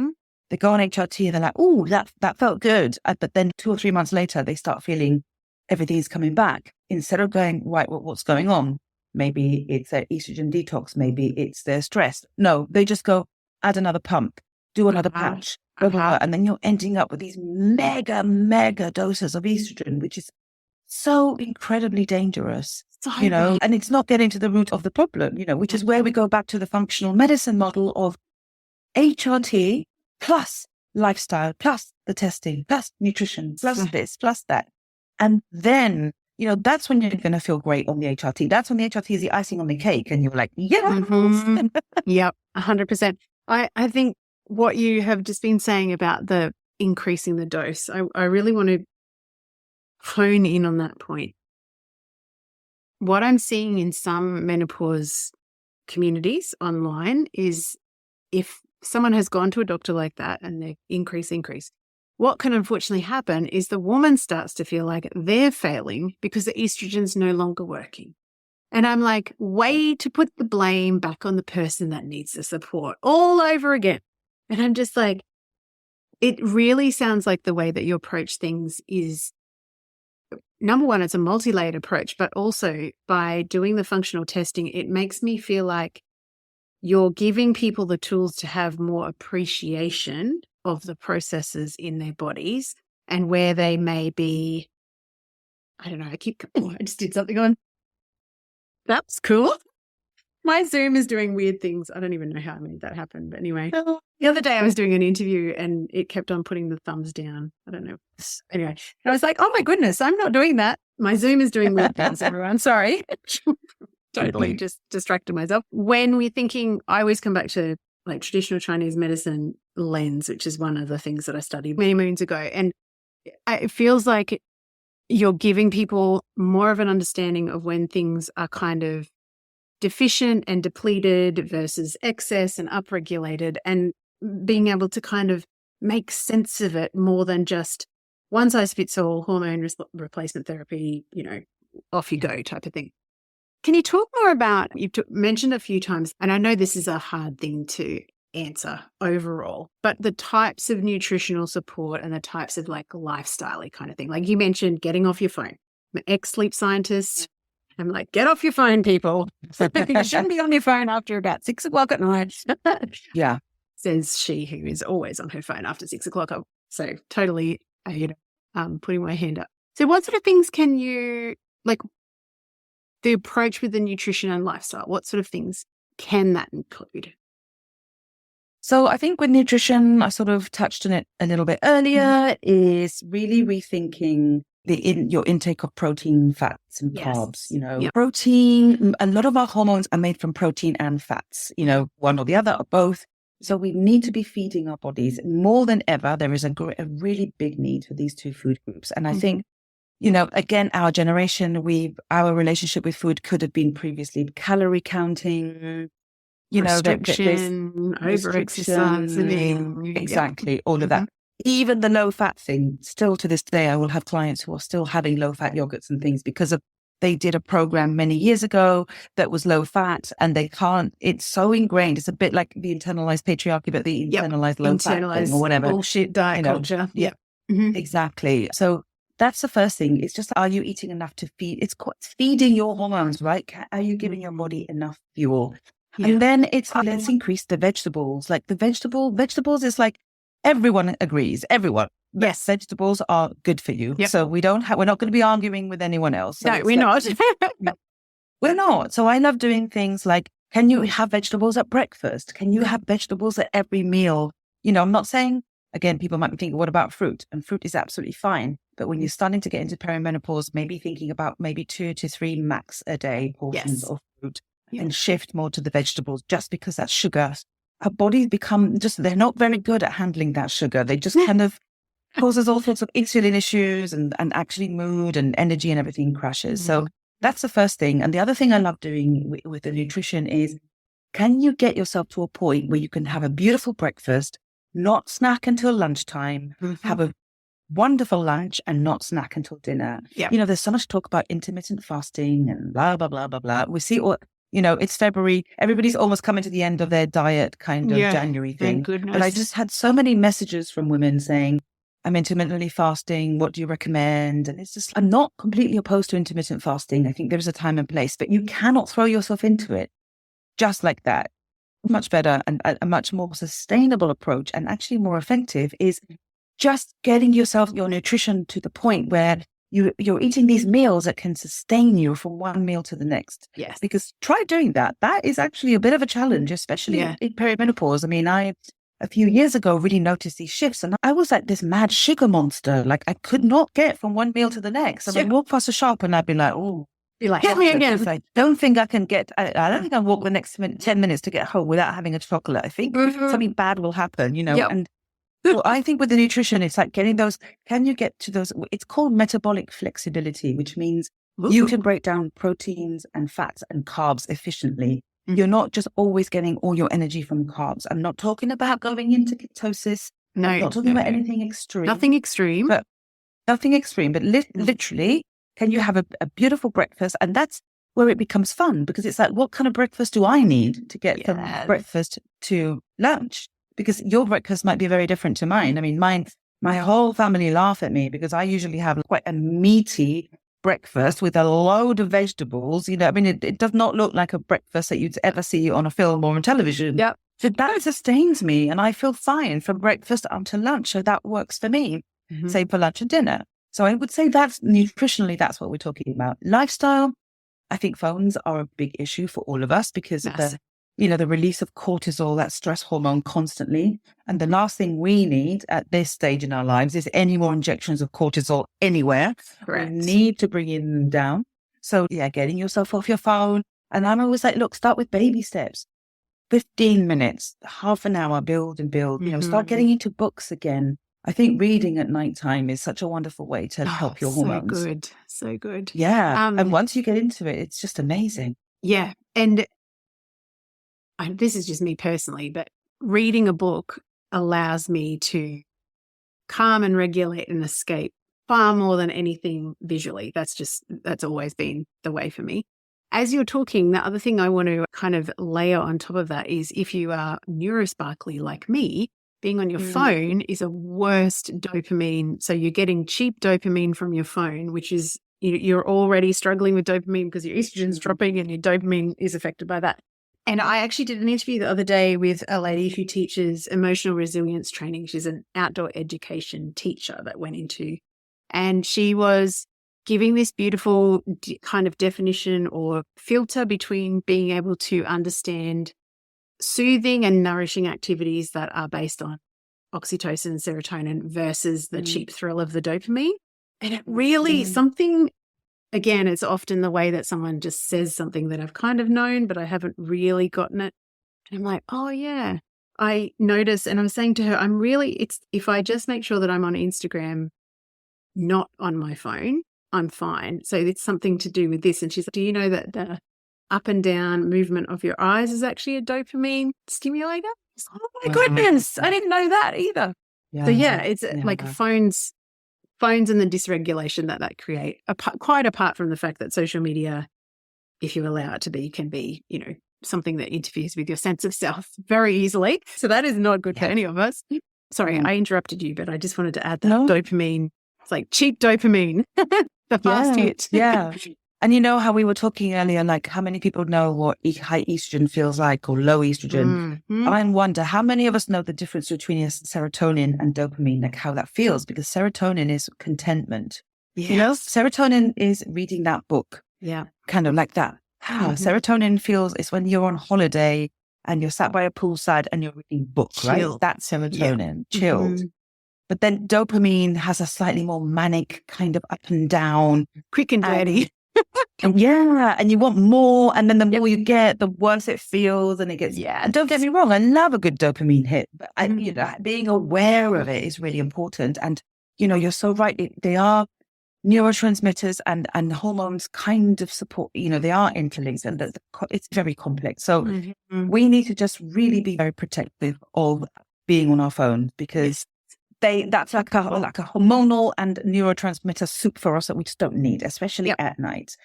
they go on HRT and they're like, oh, that felt good. But then 2 or 3 months later, they start feeling everything's coming back. Instead of going, right, what's going on? Maybe it's their estrogen detox. Maybe it's their stress. No, they just go, add another pump, do another patch. And then you're ending up with these mega doses of estrogen, which is so incredibly dangerous, and it's not getting to the root of the problem, which is where we go back to the functional medicine model of HRT plus lifestyle, plus the testing, plus nutrition, plus this, plus that. And then, that's when you're going to feel great on the HRT. That's when the HRT is the icing on the cake. And you're like, Yep, 100%. I think what you have just been saying about the increasing the dose, I really want to hone in on that point. What I'm seeing in some menopause communities online is if someone has gone to a doctor like that and they increase, what can unfortunately happen is the woman starts to feel like they're failing because the estrogen's no longer working. And I'm like, way to put the blame back on the person that needs the support all over again. And I'm just like, it really sounds like the way that you approach things is, number one, it's a multi-layered approach, but also by doing the functional testing, it makes me feel like you're giving people the tools to have more appreciation of the processes in their bodies and where they may be, I don't know, I just did something on. That's cool. My Zoom is doing weird things. I don't even know how I made that happen. But anyway, the other day I was doing an interview and it kept on putting the thumbs down. I don't know. Anyway, and I was like, oh my goodness, I'm not doing that. My Zoom is doing weird things, everyone. Sorry. Totally just distracted myself. When we're thinking, I always come back to like traditional Chinese medicine lens, which is one of the things that I studied many moons ago. And it feels like you're giving people more of an understanding of when things are kind of deficient and depleted versus excess and upregulated, and being able to kind of make sense of it more than just one size fits all hormone replacement therapy, off you go type of thing. Can you talk more about, you've mentioned a few times, and I know this is a hard thing to answer overall, but the types of nutritional support and the types of like lifestyle kind of thing. Like you mentioned getting off your phone. I'm an ex-sleep scientist. I'm like, get off your phone, people. You shouldn't be on your phone after about 6 o'clock at night. Yeah. Says she who is always on her phone after 6 o'clock. So totally, putting my hand up. So what sort of things can you, like the approach with the nutrition and lifestyle, what sort of things can that include? So I think with nutrition, I sort of touched on it a little bit earlier, is really rethinking your intake of protein, fats, and carbs. Protein, a lot of our hormones are made from protein and fats, one or the other or both. So we need to be feeding our bodies more than ever. There is a really big need for these two food groups. And I think, again, our generation, our relationship with food could have been previously calorie counting, restriction, over-exercising. Exactly, all of that. Even the low-fat thing, still to this day, I will have clients who are still having low-fat yogurts and things because they did a program many years ago that was low-fat and they can't, it's so ingrained. It's a bit like the internalized patriarchy, but the internalized low-fat thing or whatever. Bullshit diet culture. Yeah, exactly. So that's the first thing. It's just, are you eating enough to feed? It's feeding your hormones, right? Are you giving your body enough fuel? Yeah. And then it's, let's increase the vegetables. Like vegetables is like, everyone agrees. Everyone. Yes, vegetables are good for you. Yep. So we're not going to be arguing with anyone else. So no, we're not. We're not. So I love doing things like, can you have vegetables at breakfast? Can you have vegetables at every meal? I'm not saying, again, people might be thinking, what about fruit? And fruit is absolutely fine. But when you're starting to get into perimenopause, maybe thinking about maybe 2 to 3 max a day portions of fruit and shift more to the vegetables, just because that's sugar. Our bodies become they're not very good at handling that sugar. They just kind of causes all sorts of insulin issues and actually mood and energy and everything crashes. So that's the first thing. And the other thing I love doing with the nutrition is, can you get yourself to a point where you can have a beautiful breakfast, not snack until lunchtime, have a wonderful lunch and not snack until dinner? Yeah. There's so much talk about intermittent fasting and blah, blah, blah, blah, blah. We see it's February. Everybody's almost coming to the end of their diet kind of January thing. Thank goodness. But I just had so many messages from women saying, I'm intermittently fasting. What do you recommend? And it's just, I'm not completely opposed to intermittent fasting. I think there's a time and place, but you cannot throw yourself into it just like that. Much better and a much more sustainable approach, and actually more effective, is just getting your nutrition to the point where you're eating these meals that can sustain you from one meal to the next. Yes. Because try doing that. That is actually a bit of a challenge, especially in perimenopause. I mean, I, a few years ago, really noticed these shifts, and I was like this mad sugar monster. Like I could not get from one meal to the next. I would walk past a shop and I'd be like, oh, get me again. I don't think I can get, I don't think I'll walk the next 10 minutes to get home without having a chocolate. I think something bad will happen, and so I think with the nutrition, it's like getting those, can you get to those, it's called metabolic flexibility, which means you can break down proteins and fats and carbs efficiently. You're not just always getting all your energy from carbs. I'm not talking about going into ketosis. No. I'm not talking about anything extreme. Nothing extreme. But literally, can you have a beautiful breakfast? And that's where it becomes fun, because it's like, what kind of breakfast do I need to get from breakfast to lunch? Because your breakfast might be very different to mine. I mean, my whole family laugh at me because I usually have quite a meaty breakfast with a load of vegetables. I mean, it does not look like a breakfast that you'd ever see on a film or on television. Yep. So that sustains me, and I feel fine from breakfast up to lunch. So that works for me. Same for lunch and dinner. So I would say that's nutritionally, that's what we're talking about. Lifestyle, I think phones are a big issue for all of us because of the release of cortisol, that stress hormone constantly. And the last thing we need at this stage in our lives is any more injections of cortisol anywhere. Correct. We need to bring them down. So getting yourself off your phone. And I'm always like, look, start with baby steps. 15 minutes, half an hour, build and build, start getting into books again. I think reading at nighttime is such a wonderful way to help your hormones. So good. So good. Yeah. And once you get into it, it's just amazing. Yeah. And this is just me personally, but reading a book allows me to calm and regulate and escape far more than anything visually. That's always been the way for me. As you're talking, the other thing I want to kind of layer on top of that is if you are neurosparkly like me, being on your phone is a worst dopamine. So you're getting cheap dopamine from your phone, which is, you're already struggling with dopamine because your estrogen's dropping and your dopamine is affected by that. And I actually did an interview the other day with a lady who teaches emotional resilience training. She's an outdoor education teacher that went into, and she was giving this beautiful kind of definition or filter between being able to understand soothing and nourishing activities that are based on oxytocin and serotonin versus the cheap thrill of the dopamine. And it really something, again, it's often the way that someone just says something that I've kind of known, but I haven't really gotten it. And I'm like, oh yeah, I notice. And I'm saying to her, if I just make sure that I'm on Instagram, not on my phone, I'm fine. So it's something to do with this. And she's like, do you know that the up and down movement of your eyes is actually a dopamine stimulator? Oh my goodness. I didn't know that either. Yeah. So it's like phones and the dysregulation that create, quite apart from the fact that social media, if you allow it to be, can be, something that interferes with your sense of self very easily. So that is not good for any of us. Sorry, I interrupted you, but I just wanted to add that dopamine. It's like cheap dopamine, the fast hit. Yeah. And you know how we were talking earlier, like how many people know what high estrogen feels like or low estrogen? I wonder how many of us know the difference between serotonin and dopamine, like how that feels, because serotonin is contentment. Yes. Serotonin is reading that book. Yeah. Kind of like that. Serotonin is when you're on holiday and you're sat by a poolside and you're reading books, right? That's serotonin, chilled. But then dopamine has a slightly more manic kind of up and down. Quick and dirty. And you want more. And then the more you get, the worse it feels. And it gets, and don't get me wrong, I love a good dopamine hit. But being aware of it is really important. And, you're so right. They are neurotransmitters and hormones kind of support, they are interlinked, and it's very complex. So we need to just really be very protective of being on our phone, because that's like a hormonal and neurotransmitter soup for us that we just don't need, especially at night.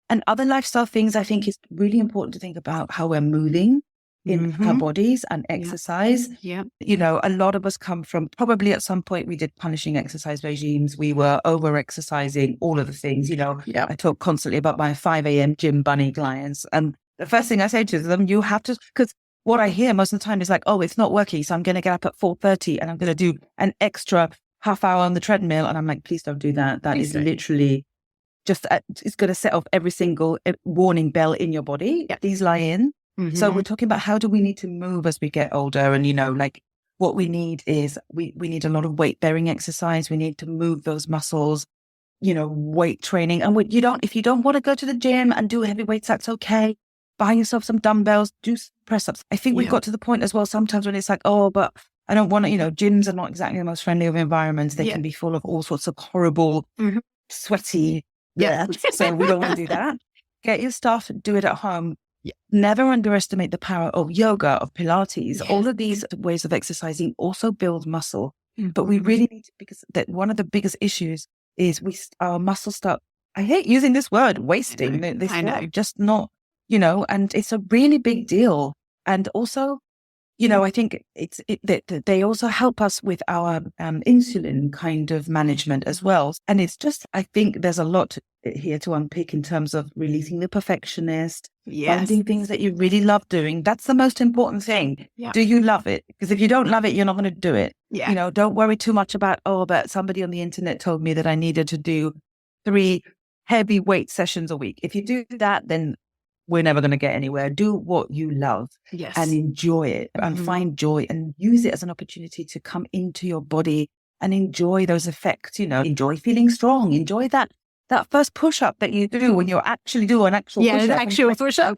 And other lifestyle things, I think, is really important to think about how we're moving in our bodies and exercise. A lot of us come from, probably at some point we did punishing exercise regimes. We were over exercising, all of the things, I talk constantly about my 5 a.m. gym bunny clients. And the first thing I say to them, you have to, because what I hear most of the time is like, oh, it's not working, so I'm going to get up at 4:30 and I'm going to do an extra half hour on the treadmill. And I'm like, please don't do that. That is literally just, it's going to set off every single warning bell in your body. These lie in. So we're talking about how do we need to move as we get older? And, what we need is we need a lot of weight bearing exercise. We need to move those muscles, weight training. And if you don't want to go to the gym and do heavy weights, that's okay. Buy yourself some dumbbells, do press ups. I think we've got to the point as well sometimes when it's like, oh, but I don't want to, gyms are not exactly the most friendly of environments. They can be full of all sorts of horrible, sweaty. So we don't want to do that. Get your stuff, do it at home. Never underestimate the power of yoga, of Pilates. All of these ways of exercising also build muscle. But we really need to, because one of the biggest issues is our muscles start I hate using this word, wasting this word, just not, and it's a really big deal. And also, I think they also help us with our insulin kind of management as well. And it's just, I think there's a lot here to unpick in terms of releasing the perfectionist, finding things that you really love doing. That's the most important thing. Yeah. Do you love it? Because if you don't love it, you're not going to do it. Yeah. Don't worry too much about, but somebody on the internet told me that I needed to do 3 heavy weight sessions a week. If you do that, then we're never going to get anywhere. Do what you love and enjoy it and find joy and use it as an opportunity to come into your body and enjoy those effects, enjoy feeling strong, enjoy that first push-up that you do when you actually do an actual push-up. Yeah, actual push-up.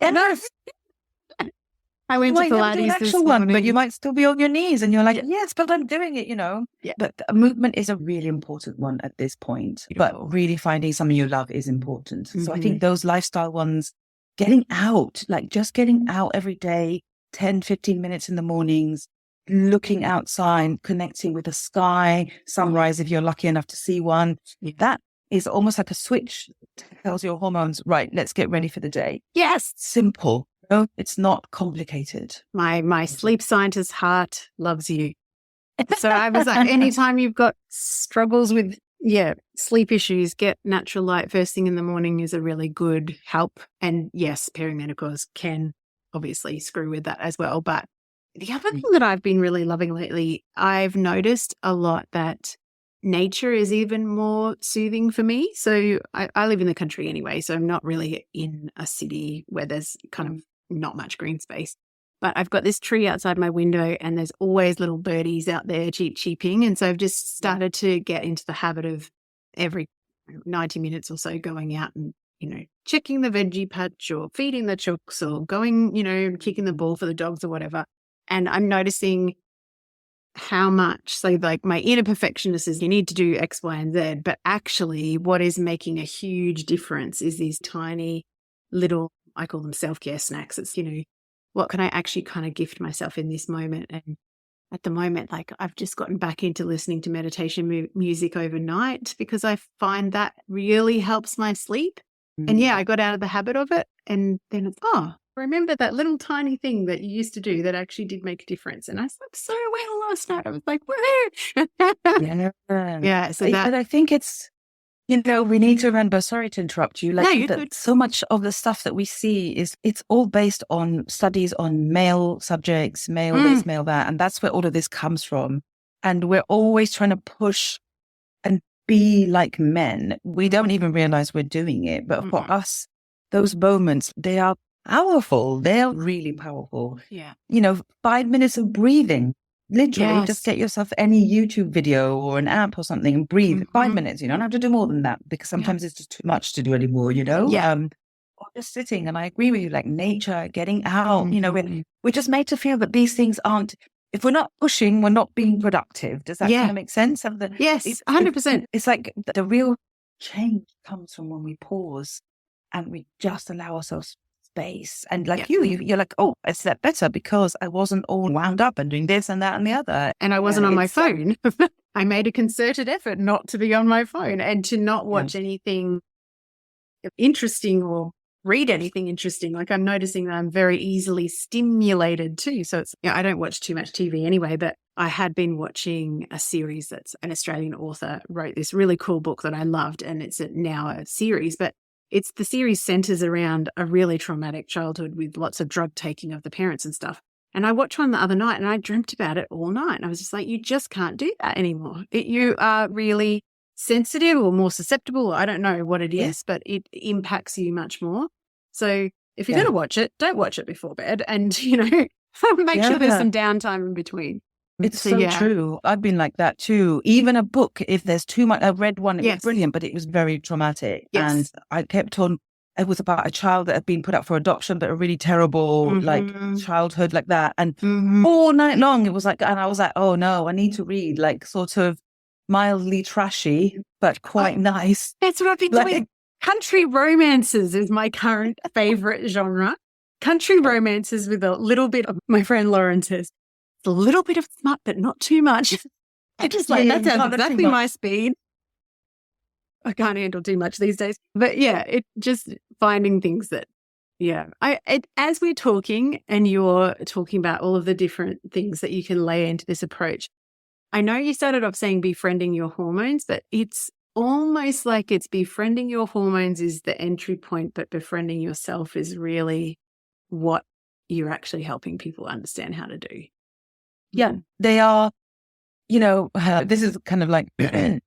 I went to Pilates this morning. But you might still be on your knees and you're like, yes, but I'm doing it, Yeah. But movement is a really important one at this point. Beautiful. But really finding something you love is important. So I think those lifestyle ones, getting out, like just getting out every day, 10, 15 minutes in the mornings, looking outside, connecting with the sky, sunrise if you're lucky enough to see one. That is almost like a switch that tells your hormones, right, let's get ready for the day. Yes. Simple. It's not complicated. My sleep scientist heart loves you. So I was like, anytime you've got struggles with sleep issues, get natural light first thing in the morning is a really good help. And yes, perimenopause can obviously screw with that as well. But the other thing that I've been really loving lately, I've noticed a lot that nature is even more soothing for me. So I live in the country anyway, so I'm not really in a city where there's kind of not much green space. But I've got this tree outside my window and there's always little birdies out there cheeping. And so I've just started to get into the habit of every 90 minutes or so going out and, checking the veggie patch or feeding the chooks or going, kicking the ball for the dogs or whatever. And I'm noticing how much, so like my inner perfectionist is you need to do X, Y, and Z. But actually what is making a huge difference is these tiny little, I call them self-care snacks. It's, what can I actually kind of gift myself in this moment? And at the moment, like I've just gotten back into listening to meditation music overnight because I find that really helps my sleep. And I got out of the habit of it. And then it's, remember that little tiny thing that you used to do that actually did make a difference. And I slept so well last night. I was like, woohoo. Yeah. So but I think it's, we need to remember, sorry to interrupt you, so much of the stuff that we see it's all based on studies on male subjects, male this, male that. And that's where all of this comes from. And we're always trying to push and be like men. We don't even realize we're doing it. But for us, those moments, they are powerful. They're really powerful. Yeah. 5 minutes of breathing. Literally, just get yourself any YouTube video or an app or something and breathe 5 minutes. You don't have to do more than that because sometimes it's just too much to do anymore, or just sitting. And I agree with you, like nature, getting out, we're just made to feel that these things aren't, if we're not pushing, we're not being productive. Does that kind of make sense? Yes, 100%. It's like the real change comes from when we pause and we just allow ourselves space. And like you're like, oh, I slept better because I wasn't all wound up and doing this and that and the other. And I wasn't on my phone. I made a concerted effort not to be on my phone and to not watch anything interesting or read anything interesting. Like I'm noticing that I'm very easily stimulated too. So it's, I don't watch too much TV anyway, but I had been watching a series that's an Australian author wrote this really cool book that I loved. And it's now a series, but the series centers around a really traumatic childhood with lots of drug taking of the parents and stuff. And I watched one the other night and I dreamt about it all night. And I was just like, you just can't do that anymore. You are really sensitive or more susceptible. I don't know what it is, but it impacts you much more. So if you're going to watch it, don't watch it before bed and, make sure there's some downtime in between. It's so true. I've been like that too. Even a book, if there's too much, I read one, it was brilliant, but it was very traumatic. Yes. And I kept on, it was about a child that had been put up for adoption, but a really terrible childhood like that. And all night long, it was like, and I was like, oh no, I need to read like sort of mildly trashy, but quite nice. That's what I've been doing. Country romances is my current favorite genre. Country romances with a little bit of, my friend Lauren says, a little bit of smut, but not too much. I just like, that sounds exactly my speed. I can't handle too much these days. But yeah, it just finding things that, yeah. As we're talking and you're talking about all of the different things that you can lay into this approach, I know you started off saying befriending your hormones, but it's almost like it's befriending your hormones is the entry point, but befriending yourself is really what you're actually helping people understand how to do. Yeah, they are, this is kind of like a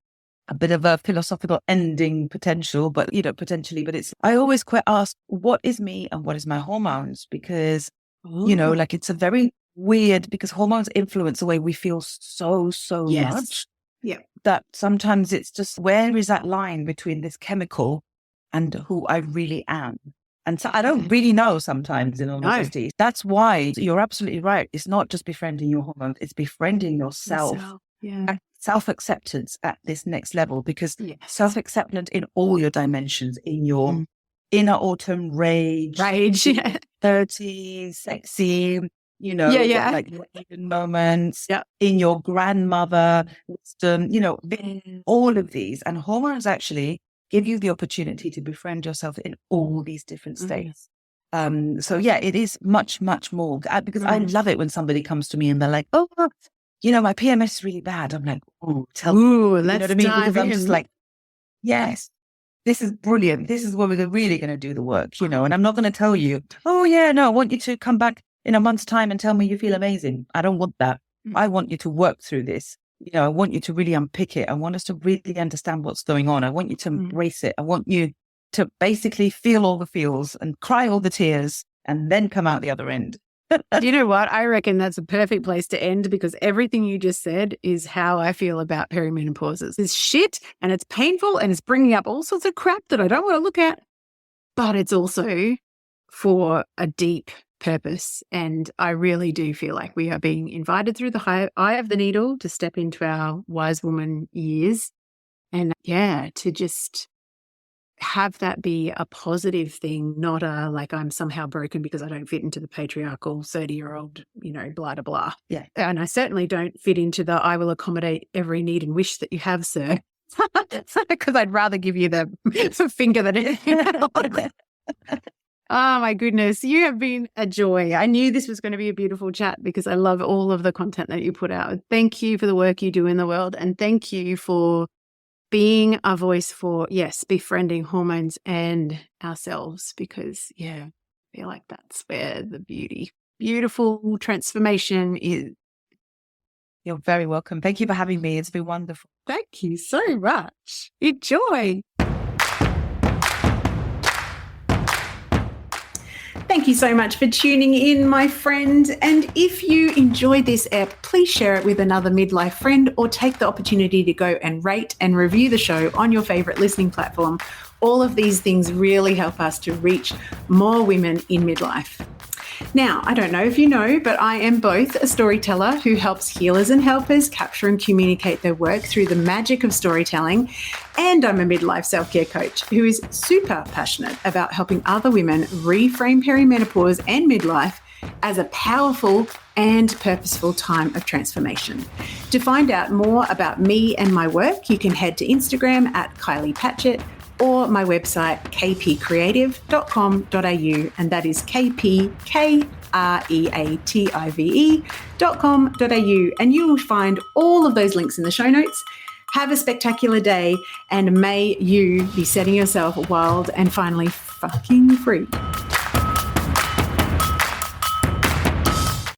bit of a philosophical ending potential, but, potentially, but I always quite ask, what is me and what is my hormones? Because, like it's a very weird, because hormones influence the way we feel so Yes. much. Yeah. That sometimes it's just, where is that line between this chemical and who I really am? And so I don't really know sometimes, in all honesty. That's why you're absolutely right. It's not just befriending your hormones, it's befriending yourself. Yeah. Self-acceptance at this next level, because self-acceptance in all your dimensions, in your inner autumn rage, 30s, sexy, like moments, in your grandmother, wisdom, all of these. And hormones actually give you the opportunity to befriend yourself in all these different states. So yeah, it is much, much more, because I love it when somebody comes to me and they're like, oh, my PMS is really bad. I'm like, tell me. You know what I mean? Because I'm just like, yes, this is brilliant. This is where we're really going to do the work, and I'm not going to tell you, oh yeah, no, I want you to come back in a month's time and tell me you feel amazing. I don't want that. I want you to work through this. I want you to really unpick it. I want us to really understand what's going on. I want you to embrace it. I want you to basically feel all the feels and cry all the tears and then come out the other end. Do you know what? I reckon that's a perfect place to end, because everything you just said is how I feel about perimenopause. It's shit and it's painful and it's bringing up all sorts of crap that I don't want to look at, but it's also for a deep purpose. And I really do feel like we are being invited through the eye of the needle to step into our wise woman years and to just have that be a positive thing, not a like I'm somehow broken because I don't fit into the patriarchal 30-year-old, blah, blah, blah. Yeah. And I certainly don't fit into the I will accommodate every need and wish that you have, sir. Because I'd rather give you the finger than anything else. Oh, my goodness. You have been a joy. I knew this was going to be a beautiful chat because I love all of the content that you put out. Thank you for the work you do in the world. And thank you for being a voice for, befriending hormones and ourselves, because, I feel like that's where the beautiful transformation is. You're very welcome. Thank you for having me. It's been wonderful. Thank you so much. Enjoy. Thank you so much for tuning in, my friend. And if you enjoyed this ep, please share it with another midlife friend, or take the opportunity to go and rate and review the show on your favorite listening platform. All of these things really help us to reach more women in midlife. Now, I don't know if you know, but I am both a storyteller who helps healers and helpers capture and communicate their work through the magic of storytelling, and I'm a midlife self-care coach who is super passionate about helping other women reframe perimenopause and midlife as a powerful and purposeful time of transformation. To find out more about me and my work, you can head to Instagram at Kylie Patchett, or my website, kpcreative.com.au, and that is kpkreative.com.au, and you will find all of those links in the show notes. Have a spectacular day, and may you be setting yourself wild and finally fucking free.